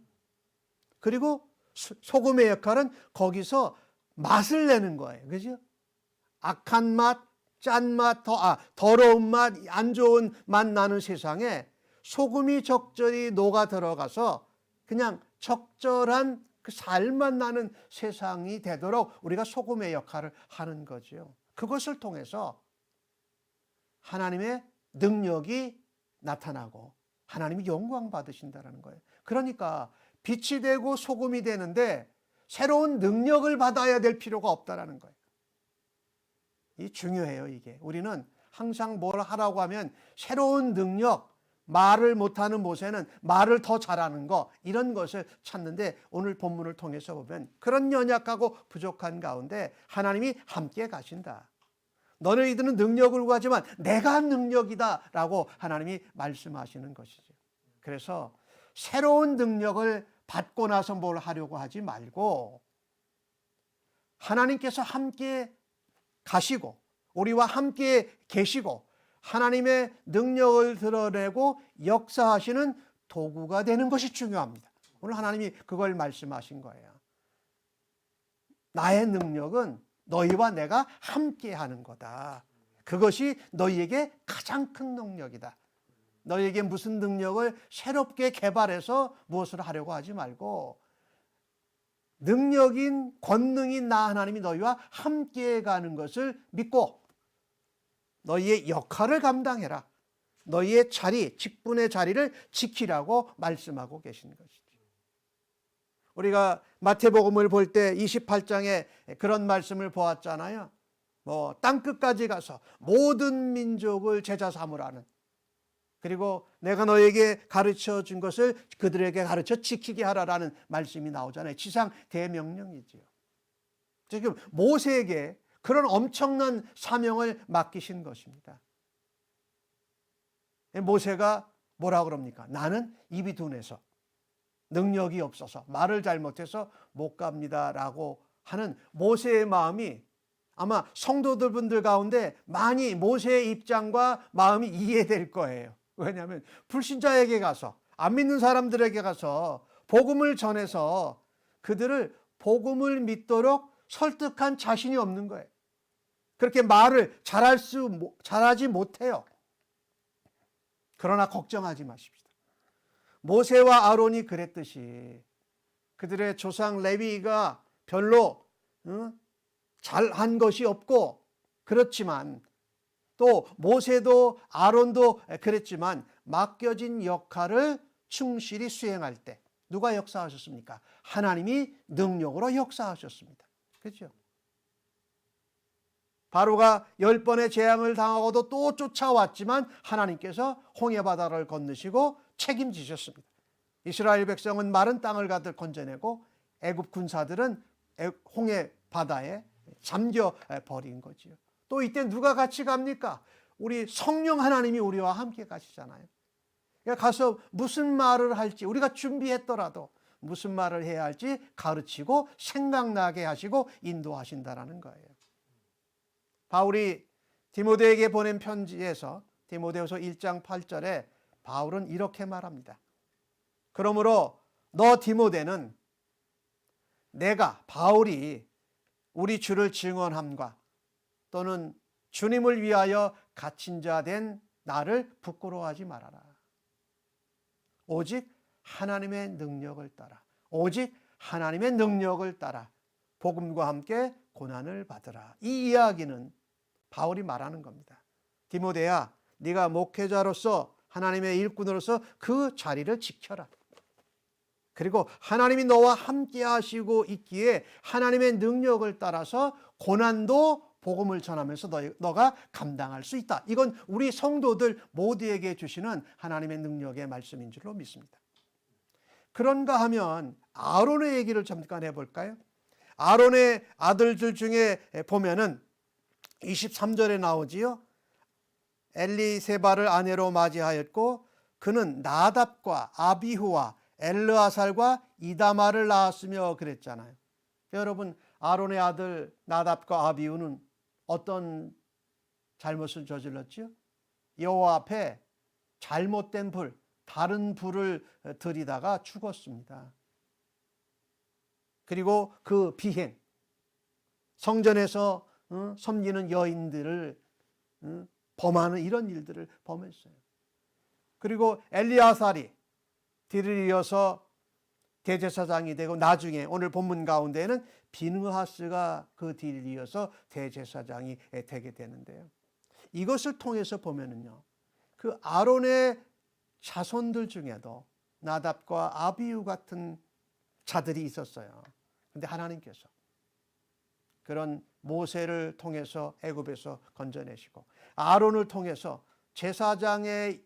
그리고 소금의 역할은 거기서 맛을 내는 거예요. 그죠? 악한 맛, 짠 맛, 더러운 맛, 안 좋은 맛 나는 세상에 소금이 적절히 녹아 들어가서 그냥 적절한 그 살만 나는 세상이 되도록 우리가 소금의 역할을 하는 거죠. 그것을 통해서 하나님의 능력이 나타나고 하나님이 영광 받으신다는 거예요. 그러니까 빛이 되고 소금이 되는데 새로운 능력을 받아야 될 필요가 없다는 거예요. 이 중요해요, 이게. 우리는 항상 뭘 하라고 하면 새로운 능력, 말을 못하는 모세는 말을 더 잘하는 거, 이런 것을 찾는데 오늘 본문을 통해서 보면 그런 연약하고 부족한 가운데 하나님이 함께 가신다. 너희들은 능력을 구하지만 내가 능력이다라고 하나님이 말씀하시는 것이죠. 그래서 새로운 능력을 받고 나서 뭘 하려고 하지 말고 하나님께서 함께 가시고 우리와 함께 계시고 하나님의 능력을 드러내고 역사하시는 도구가 되는 것이 중요합니다. 오늘 하나님이 그걸 말씀하신 거예요. 나의 능력은 너희와 내가 함께 하는 거다. 그것이 너희에게 가장 큰 능력이다. 너희에게 무슨 능력을 새롭게 개발해서 무엇을 하려고 하지 말고 능력인 권능인 나 하나님이 너희와 함께 가는 것을 믿고 너희의 역할을 감당해라. 너희의 자리, 직분의 자리를 지키라고 말씀하고 계신 것이죠. 우리가 마태복음을 볼 때 28장에 그런 말씀을 보았잖아요. 땅끝까지 가서 모든 민족을 제자 삼으라는, 그리고 내가 너에게 가르쳐 준 것을 그들에게 가르쳐 지키게 하라라는 말씀이 나오잖아요. 지상 대명령이지요. 지금 모세에게 그런 엄청난 사명을 맡기신 것입니다. 모세가 뭐라 그럽니까? 나는 입이 둔해서 능력이 없어서 말을 잘못해서 못 갑니다라고 하는 모세의 마음이 아마 성도들 가운데 많이 모세의 입장과 마음이 이해될 거예요. 왜냐하면 불신자에게 가서 안 믿는 사람들에게 가서 복음을 전해서 그들을 복음을 믿도록 설득한 자신이 없는 거예요. 그렇게 말을 잘하지 못해요. 그러나 걱정하지 마십시다. 모세와 아론이 그랬듯이 그들의 조상 레위가 별로 잘한 것이 없고, 그렇지만 또 모세도 아론도 그랬지만 맡겨진 역할을 충실히 수행할 때 누가 역사하셨습니까? 하나님이 능력으로 역사하셨습니다. 그렇죠? 바로가 10번의 재앙을 당하고도 또 쫓아왔지만 하나님께서 홍해바다를 건너시고 책임지셨습니다. 이스라엘 백성은 마른 땅을 가득 건져내고 애굽 군사들은 홍해바다에 잠겨버린 거지요. 또 이때 누가 같이 갑니까? 우리 성령 하나님이 우리와 함께 가시잖아요. 그러니까 가서 무슨 말을 할지 우리가 준비했더라도 무슨 말을 해야 할지 가르치고 생각나게 하시고 인도하신다라는 거예요. 바울이 디모데에게 보낸 편지에서 디모데후서 1장 8절에 바울은 이렇게 말합니다. 그러므로 너 디모데는 내가 바울이 우리 주를 증언함과 또는 주님을 위하여 갇힌 자 된 나를 부끄러워하지 말아라. 오직 하나님의 능력을 따라, 오직 하나님의 능력을 따라 복음과 함께 고난을 받으라. 이 이야기는 바울이 말하는 겁니다. 디모데야, 네가 목회자로서 하나님의 일꾼으로서 그 자리를 지켜라. 그리고 하나님이 너와 함께 하시고 있기에 하나님의 능력을 따라서 고난도 복음을 전하면서 너가 감당할 수 있다. 이건 우리 성도들 모두에게 주시는 하나님의 능력의 말씀인 줄로 믿습니다. 그런가 하면 아론의 얘기를 잠깐 해볼까요? 아론의 아들들 중에 보면은 23절에 나오지요. 엘리세바를 아내로 맞이하였고 그는 나답과 아비후와 엘르아살과 이다마를 낳았으며 그랬잖아요. 여러분, 아론의 아들 나답과 아비후는 어떤 잘못을 저질렀지요? 여호와 앞에 잘못된 불, 다른 불을 들이다가 죽었습니다. 그리고 그 비행, 성전에서 섬기는 여인들을 범하는 이런 일들을 범했어요. 그리고 엘리아살이 뒤를 이어서 대제사장이 되고 나중에 오늘 본문 가운데에는 비느하스가 그 뒤를 이어서 대제사장이 되게 되는데요. 이것을 통해서 보면은요, 그 아론의 자손들 중에도 나답과 아비후 같은 자들이 있었어요. 그런데 하나님께서 그런 모세를 통해서 애굽에서 건져내시고 아론을 통해서 제사장의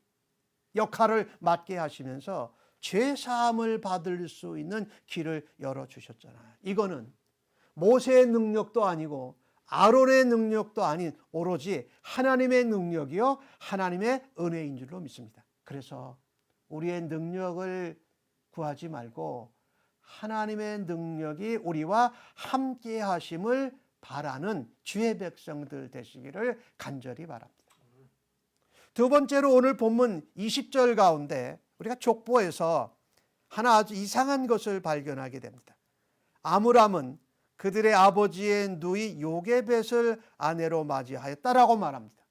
역할을 맡게 하시면서 죄사함을 받을 수 있는 길을 열어주셨잖아요. 이거는 모세의 능력도 아니고 아론의 능력도 아닌 오로지 하나님의 능력이요 하나님의 은혜인 줄로 믿습니다. 그래서 우리의 능력을 구하지 말고 하나님의 능력이 우리와 함께 하심을 바라는 주의 백성들 되시기를 간절히 바랍니다. 두 번째로 오늘 본문 20절 가운데 우리가 족보에서 하나 아주 이상한 것을 발견하게 됩니다. 아므람은 그들의 아버지의 누이 요게벳을 아내로 맞이하였다라고 말합니다.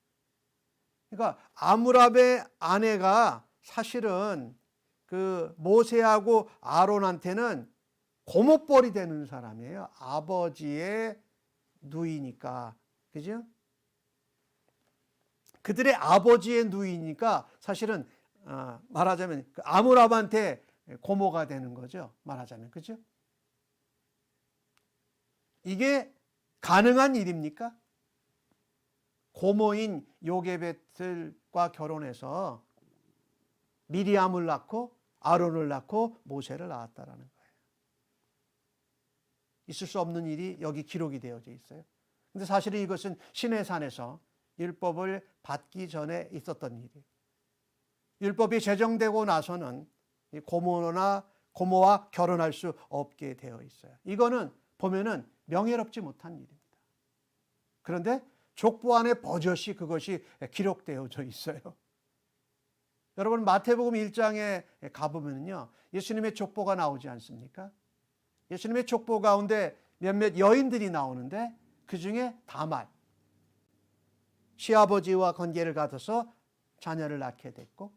그러니까 아므람의 아내가 사실은 그 모세하고 아론한테는 고모뻘이 되는 사람이에요. 아버지의 누이니까. 그죠? 그들의 아버지의 누이니까 사실은 말하자면 아므람한테 고모가 되는 거죠. 말하자면. 그죠? 이게 가능한 일입니까? 고모인 요게벳과 결혼해서 미리암을 낳고 아론을 낳고 모세를 낳았다라는 거예요. 있을 수 없는 일이 여기 기록이 되어져 있어요. 근데 사실은 이것은 시내산에서 율법을 받기 전에 있었던 일이에요. 율법이 제정되고 나서는 고모와 결혼할 수 없게 되어 있어요. 이거는 보면은 명예롭지 못한 일입니다. 그런데 족보 안에 버젓이 그것이 기록되어져 있어요. 여러분 마태복음 1장에 가보면요 예수님의 족보가 나오지 않습니까? 예수님의 족보 가운데 몇몇 여인들이 나오는데 그 중에 다말 시아버지와 관계를 가져서 자녀를 낳게 됐고,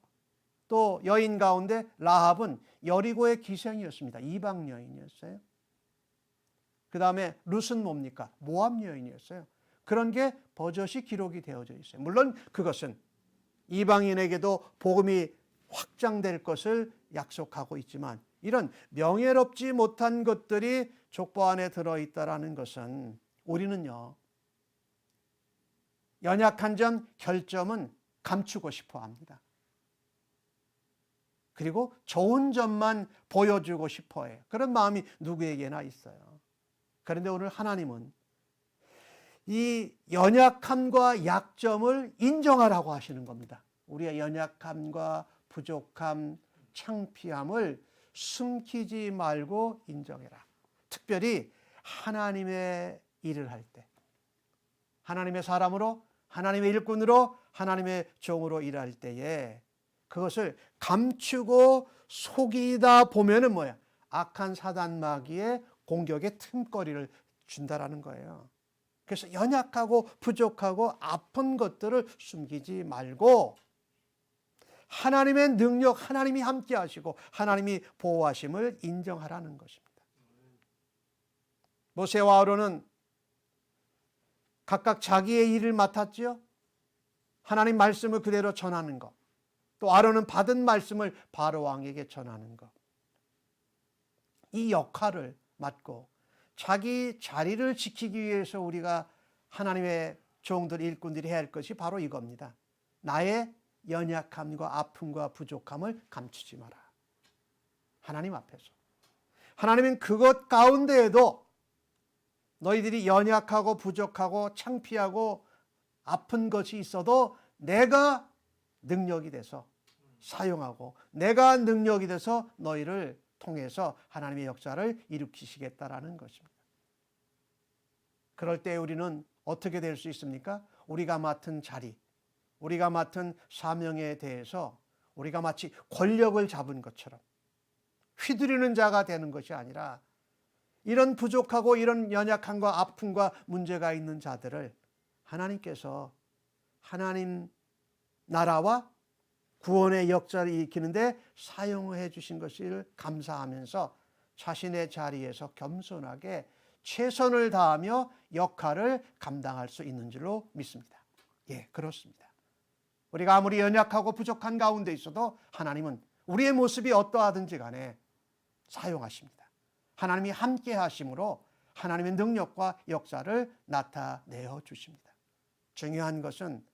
또 여인 가운데 라합은 여리고의 기생이었습니다. 이방 여인이었어요. 그 다음에 룻은 뭡니까? 모압 여인이었어요. 그런 게 버젓이 기록이 되어져 있어요. 물론 그것은 이방인에게도 복음이 확장될 것을 약속하고 있지만 이런 명예롭지 못한 것들이 족보 안에 들어있다라는 것은 우리는요 연약한 점, 결점은 감추고 싶어 합니다. 그리고 좋은 점만 보여주고 싶어 해요. 그런 마음이 누구에게나 있어요. 그런데 오늘 하나님은 이 연약함과 약점을 인정하라고 하시는 겁니다. 우리의 연약함과 부족함, 창피함을 숨기지 말고 인정해라. 특별히 하나님의 일을 할 때, 하나님의 사람으로, 하나님의 일꾼으로, 하나님의 종으로 일할 때에 그것을 감추고 속이다 보면은 뭐야? 악한 사단 마귀의 공격의 틈거리를 준다라는 거예요. 그래서 연약하고 부족하고 아픈 것들을 숨기지 말고 하나님의 능력, 하나님이 함께 하시고 하나님이 보호하심을 인정하라는 것입니다. 모세와 아론은 각각 자기의 일을 맡았죠. 하나님 말씀을 그대로 전하는 것, 또 아론은 받은 말씀을 바로 왕에게 전하는 것, 이 역할을 맡고 자기 자리를 지키기 위해서 우리가 하나님의 종들, 일꾼들이 해야 할 것이 바로 이겁니다. 나의 연약함과 아픔과 부족함을 감추지 마라. 하나님 앞에서. 하나님은 그것 가운데에도 너희들이 연약하고 부족하고 창피하고 아픈 것이 있어도 내가 능력이 돼서 사용하고 내가 능력이 돼서 너희를 통해서 하나님의 역사를 일으키시겠다라는 것입니다. 그럴 때 우리는 어떻게 될 수 있습니까? 우리가 맡은 자리, 우리가 맡은 사명에 대해서 우리가 마치 권력을 잡은 것처럼 휘두르는 자가 되는 것이 아니라 이런 부족하고 이런 연약함과 아픔과 문제가 있는 자들을 하나님께서 하나님 나라와 구원의 역사를 일으키는데 사용해 주신 것을 감사하면서 자신의 자리에서 겸손하게 최선을 다하며 역할을 감당할 수 있는 줄로 믿습니다. 예, 그렇습니다. 우리가 아무리 연약하고 부족한 가운데 있어도 하나님은 우리의 모습이 어떠하든지 간에 사용하십니다. 하나님이 함께 하심으로 하나님의 능력과 역사를 나타내어 주십니다. 중요한 것은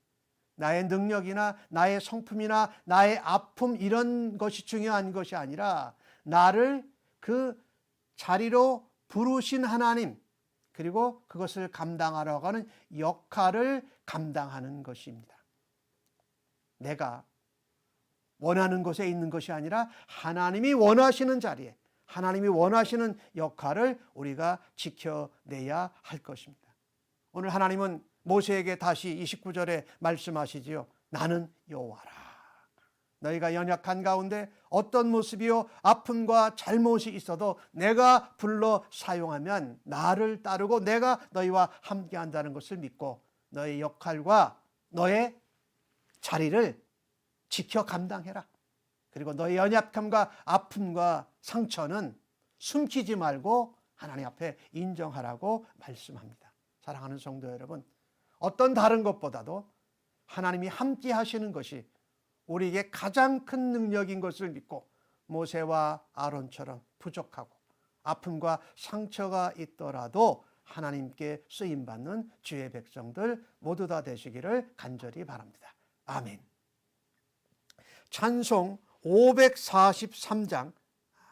나의 능력이나 나의 성품이나 나의 아픔 이런 것이 중요한 것이 아니라 나를 그 자리로 부르신 하나님, 그리고 그것을 감당하려고 하는 역할을 감당하는 것입니다. 내가 원하는 곳에 있는 것이 아니라 하나님이 원하시는 자리에, 하나님이 원하시는 역할을 우리가 지켜내야 할 것입니다. 오늘 하나님은 모세에게 다시 29절에 말씀하시지요. 나는 여호와라. 너희가 연약한 가운데 어떤 모습이요 아픔과 잘못이 있어도 내가 불러 사용하면 나를 따르고 내가 너희와 함께한다는 것을 믿고 너의 역할과 너의 자리를 지켜 감당해라. 그리고 너의 연약함과 아픔과 상처는 숨기지 말고 하나님 앞에 인정하라고 말씀합니다. 사랑하는 성도 여러분, 어떤 다른 것보다도 하나님이 함께 하시는 것이 우리에게 가장 큰 능력인 것을 믿고 모세와 아론처럼 부족하고 아픔과 상처가 있더라도 하나님께 쓰임받는 주의 백성들 모두 다 되시기를 간절히 바랍니다. 아멘. 찬송 543장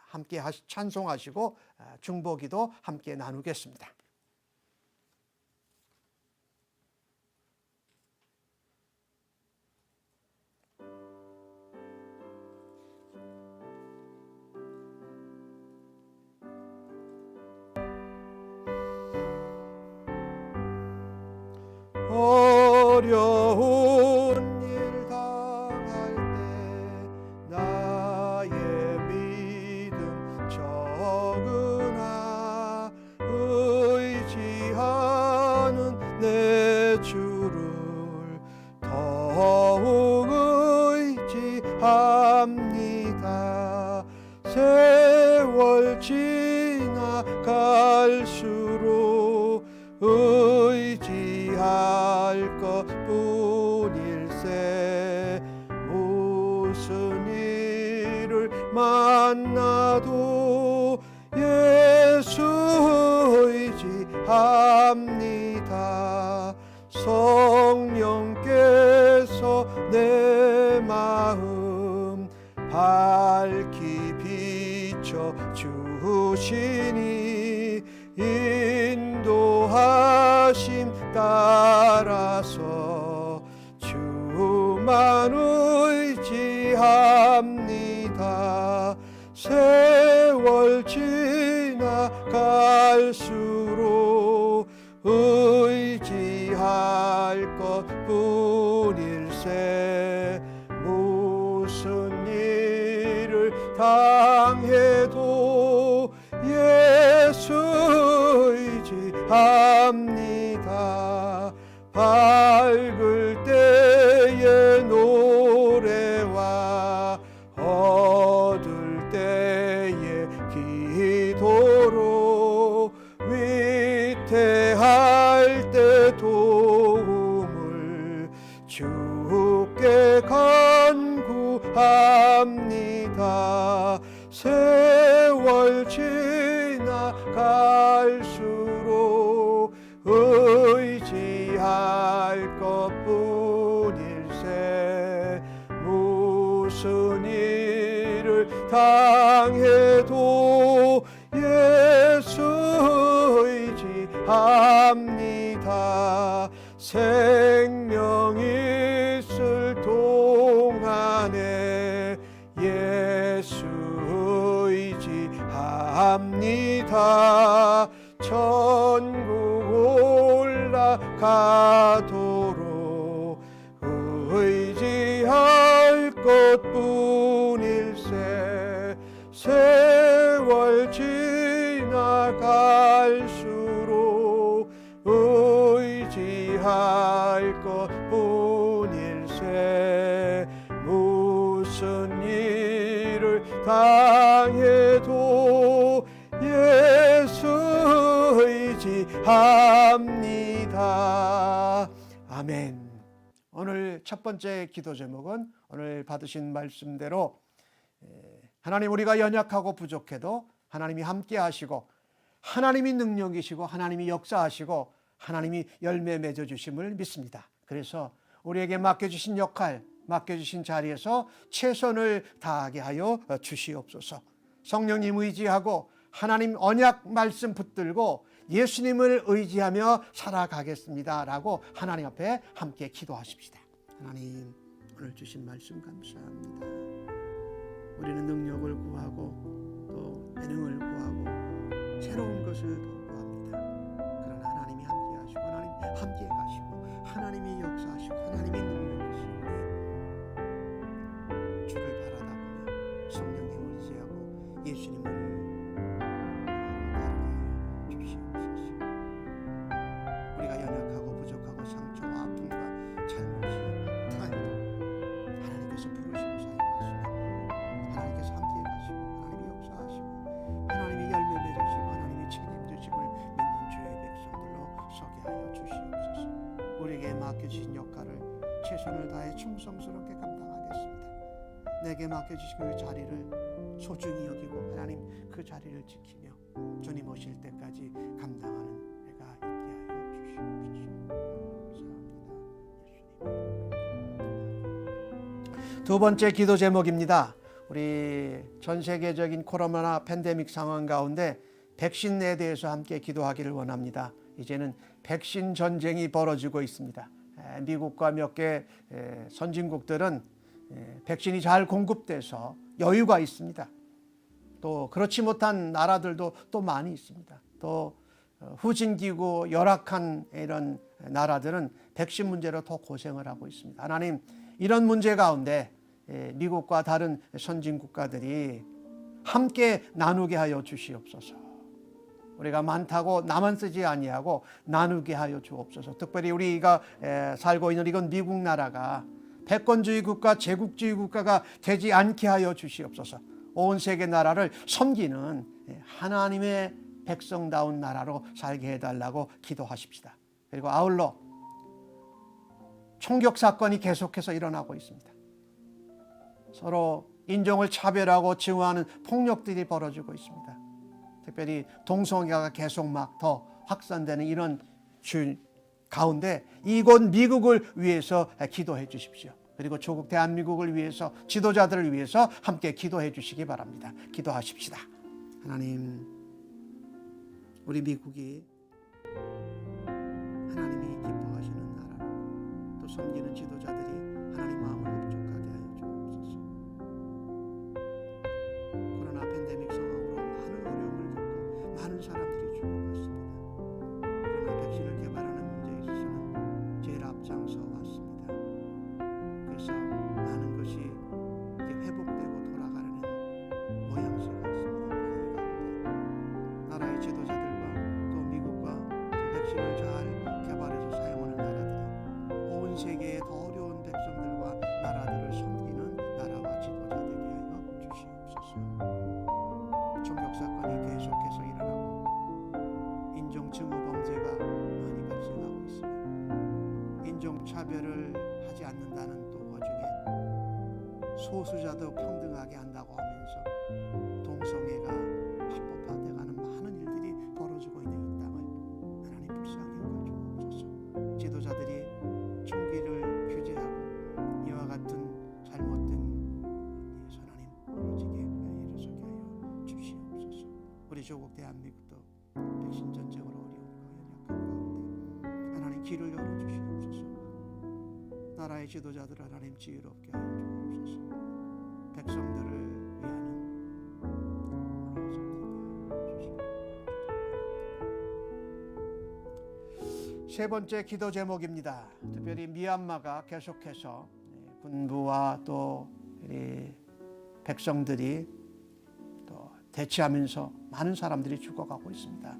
함께 찬송하시고 중보기도 함께 나누겠습니다. 어려운 일 당할 때 나의 믿음 적으나 의지하는 내 주를 더욱 의지합니다. 세월 지나갈수록 의지할 것뿐일세. 무슨 일을 만나도 예수 의지합니다. 성령께서 내 마음 밝히 비춰 주시니 인도하심 따라서 주만 의지합니다. 세월 지나갈수록 의지할 것뿐일세. 무슨 일을 당해도 예수 의지합니다. 밝을 때의 노래와 어두울 때의 기도로 위태할 때 도움을 주께 간구합니다. 세월 지나갈수록 의지할 것뿐일세. 무슨 일을 당해도 예수 의지합니다. 생명 있을 동안에 예수 의지합니다. 천국 올라가도록 의지할 것뿐일세. 세월 지나갈수록 의지할 것뿐일세. 무슨 일을 당해도 예수 의지합니다. 아멘. 오늘 첫 번째 기도 제목은 오늘 받으신 말씀대로 하나님, 우리가 연약하고 부족해도 하나님이 함께 하시고 하나님이 능력이시고 하나님이 역사하시고 하나님이 열매 맺어주심을 믿습니다. 그래서 우리에게 맡겨주신 역할, 맡겨주신 자리에서 최선을 다하게 하여 주시옵소서. 성령님 의지하고 하나님 언약 말씀 붙들고 예수님을 의지하며 살아가겠습니다라고 하나님 앞에 함께 기도하십시다. 하나님, 오늘 주신 말씀 감사합니다. 우리는 능력을 구하고 또 재능을 구하고 새로운 것을 구합니다. 그러나 하나님이 함께 하시고 하나님 함께 가시고 하나님이 역사하시고 하나님이 능력이시오니 주를 바라다보며 성령님을 의지하고 예수님을 따르게 주시옵소서. 우리가 연약하고 부족하고 상처와 아픔과 잘못이 타인도 하나님께서 부르시고 사용하시며 하나님께서 함께 가시고 하나님이 역사하시고 하나님이 열매 맺으시고 하나님이 책임지심을 믿는 주의 백성들로 서게 하여 주시옵소서. 우리에게 맡겨주신 역할을 최선을 다해 충성스럽게 감당하겠습니다. 내게 맡겨주신 그 자리를 소중히 여기고 하나님 그 자리를 지키며 주님 오실 때까지 감당하는 내가 있게 하여 주시옵소서. 감사합니다. 두 번째 기도 제목입니다. 우리 전 세계적인 코로나 팬데믹 상황 가운데 백신에 대해서 함께 기도하기를 원합니다. 이제는 백신 전쟁이 벌어지고 있습니다. 미국과 몇 개 선진국들은 백신이 잘 공급돼서 여유가 있습니다. 또 그렇지 못한 나라들도 또 많이 있습니다. 또 후진기고 열악한 이런 나라들은 백신 문제로 더 고생을 하고 있습니다. 하나님, 이런 문제 가운데 미국과 다른 선진 국가들이 함께 나누게 하여 주시옵소서. 우리가 많다고 나만 쓰지 아니하고 나누게 하여 주옵소서. 특별히 우리가 살고 있는 이건 미국 나라가 패권주의 국가, 제국주의 국가가 되지 않게 하여 주시옵소서. 온 세계 나라를 섬기는 하나님의 백성다운 나라로 살게 해달라고 기도하십시다. 그리고 아울러 총격 사건이 계속해서 일어나고 있습니다. 서로 인종을 차별하고 증오하는 폭력들이 벌어지고 있습니다. 특별히 동성애가 계속 막 더 확산되는 이런 가운데 이곳 미국을 위해서 기도해 주십시오. 그리고 조국 대한민국을 위해서 지도자들을 위해서 함께 기도해 주시기 바랍니다. 기도하십시다. 하나님, 우리 미국이 하나님이 기뻐하시는 나라로 또 섬기는 지도자들이 하나님 마음을 흡족하게 하여 주옵소서. 코로나 팬데믹 상황으로 많은 어려움을 겪고 많은 사람들이 죽어갔습니다. 그러나 백신을 개발하는 문제에 있어서는 제일 앞장서 왔습니다. 그래서 많은 것이 회복되고 돌아가려는 모양새가 있습니다. 나라의 지도자들과 또 미국과 또 백신을 잘 개발해서 사용하는 나라들이 온 세계의 더 어려운 백성들과 나라들을 섬기는 나라와 지도자 되게 하여 주시옵소서. 총격 사건이 계속해서 일어나고 인종 증오 범죄가 많이 발생하고 있습니다. 인종 차별을 하지 않는다는 또 와중에 소수자도 평등하게 한다고 하면서 동성애가 합법화돼가는 많은 일들이 벌어지고 있는 이 땅을 하나님 불쌍히 여겨주옵소서. 지도자들이 총기를 규제하고 이와 같은 잘못된 일에서 하나님 벌어지게 일어서게 하여 주시옵소서. 우리 조국 대한민국도 백신 전쟁으로 어려움과 연약한 가운데 하나님 길을 열어주시옵소서. 나라의 지도자들 하나님 지혜롭게 하여 주옵소서. 백성들을 위하는 세 번째 기도 제목입니다. 특별히 미얀마가 계속해서 군부와 또 백성들이 또 대치하면서 많은 사람들이 죽어가고 있습니다.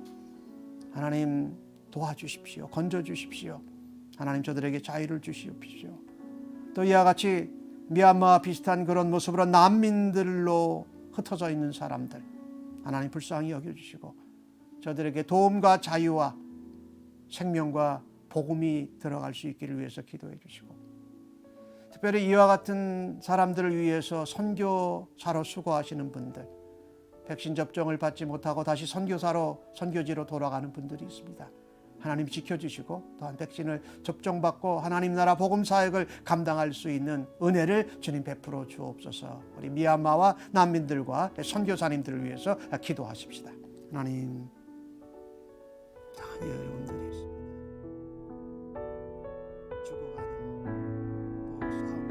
하나님 도와주십시오. 건져주십시오. 하나님 저들에게 자유를 주시옵시오. 또 이와 같이 미얀마와 비슷한 그런 모습으로 난민들로 흩어져 있는 사람들 하나님 불쌍히 여겨주시고 저들에게 도움과 자유와 생명과 복음이 들어갈 수 있기를 위해서 기도해 주시고 특별히 이와 같은 사람들을 위해서 선교사로 수고하시는 분들 백신 접종을 받지 못하고 다시 선교지로 돌아가는 분들이 있습니다. 하나님 지켜주시고 또한 백신을 접종받고 하나님 나라 복음 사역을 감당할 수 있는 은혜를 주님 베풀어 주옵소서. 우리 미얀마와 난민들과 선교사님들을 위해서 기도하십시다. 하나님 많은 어려움들이 있습니다. 죽어가는 또 싸움이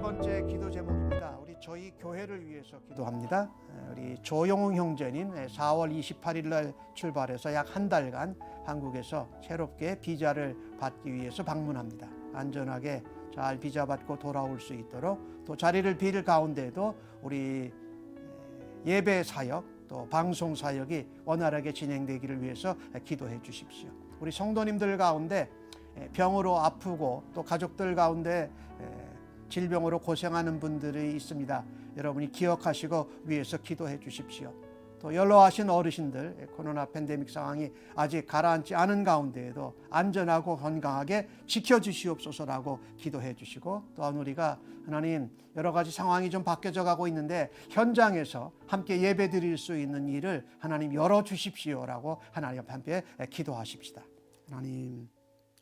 번째 기도 제목입니다. 우리 저희 교회를 위해서 기도합니다. 우리 조용웅 형제님 4월 28일 날 출발해서 약 한 달간 한국에서 새롭게 비자를 받기 위해서 방문합니다. 안전하게 잘 비자 받고 돌아올 수 있도록 또 자리를 빌 가운데도 우리 예배 사역 또 방송 사역이 원활하게 진행되기를 위해서 기도해 주십시오. 우리 성도님들 가운데 병으로 아프고 또 가족들 가운데 질병으로 고생하는 분들이 있습니다. 여러분이 기억하시고 위해서 기도해 주십시오. 또 연로하신 어르신들 코로나 팬데믹 상황이 아직 가라앉지 않은 가운데에도 안전하고 건강하게 지켜주시옵소서라고 기도해 주시고, 또한 우리가 하나님 여러 가지 상황이 좀 바뀌어져 가고 있는데 현장에서 함께 예배 드릴 수 있는 일을 하나님 열어주십시오라고 하나님 함께 기도하십시다. 하나님,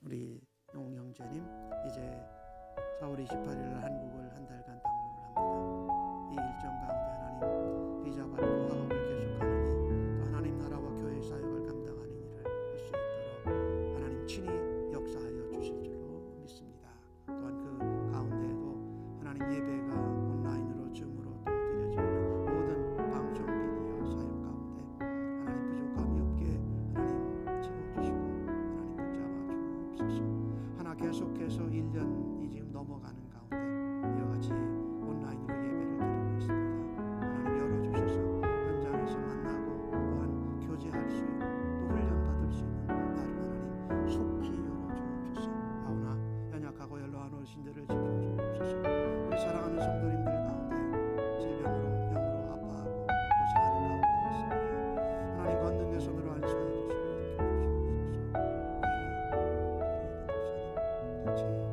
우리 용 형제님 이제 4월 28일 한국을 한 달간 방문을 합니다. 이 일정 가운데 하나님 비자 받고 학업을 계속하느니 또 하나님 나라와 교회 사역을 감당하는 일을 할 수 있도록 하나님 친히 역사하여 주실 줄로 믿습니다. 또한 그 가운데에도 하나님 예배가 온라인으로 줌으로 또 드려지는 모든 방송 미디어 사역 가운데 하나님 부족함이 없게 하나님 채워주시고 하나님 붙잡아 주옵소서. 하나 계속해서 1년이 지금 넘어가는 가운데 이와 같이 온라인으로 예배를 드리고 있습니다. 하나님 열어주셔서 현장에서 만나고 또한 교제할 수 있고 또 훈련받을 수 있는 나를 하나님 속히 열어주옵소서. 아우나 연약하고 연로한 어르신들을 지켜주옵소서. 우리 사랑하는 성도님들 가운데 질병으로 병으로 아파하고 고생하는 가운데 있습니다. 하나님 걷는 내 손으로 안수해 주시고 일으켜 주시옵소서.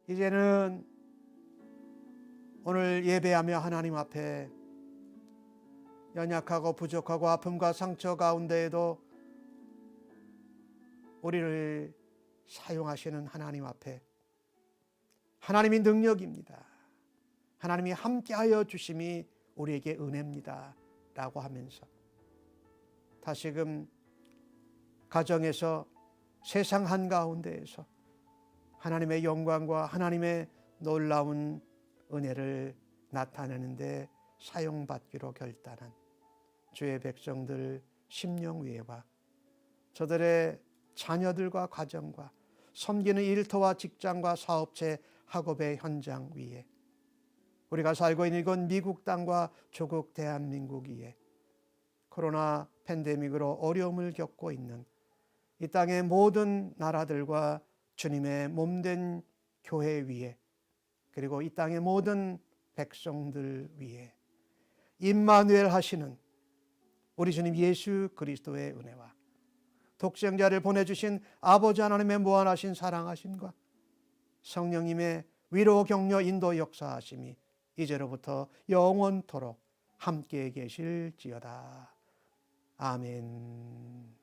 이제는 오늘 예배하며 하나님 앞에 연약하고 부족하고 아픔과 상처 가운데에도 우리를 사용하시는 하나님 앞에 하나님이 능력입니다. 하나님이 함께하여 주심이 우리에게 은혜입니다 라고 하면서 다시금 가정에서 세상 한가운데에서 하나님의 영광과 하나님의 놀라운 은혜를 나타내는데 사용받기로 결단한 주의 백성들 심령위에와 저들의 자녀들과 가정과 섬기는 일터와 직장과 사업체 학업의 현장 위에 우리가 살고 있는 이곳 미국 땅과 조국 대한민국 위에 코로나 팬데믹으로 어려움을 겪고 있는 이 땅의 모든 나라들과 주님의 몸된 교회 위에 그리고 이 땅의 모든 백성들 위에 임마누엘 하시는 우리 주님 예수 그리스도의 은혜와 독생자를 보내주신 아버지 하나님의 무한하신 사랑하심과 성령님의 위로 격려 인도 역사하심이 이제로부터 영원토록 함께 계실지어다. 아멘.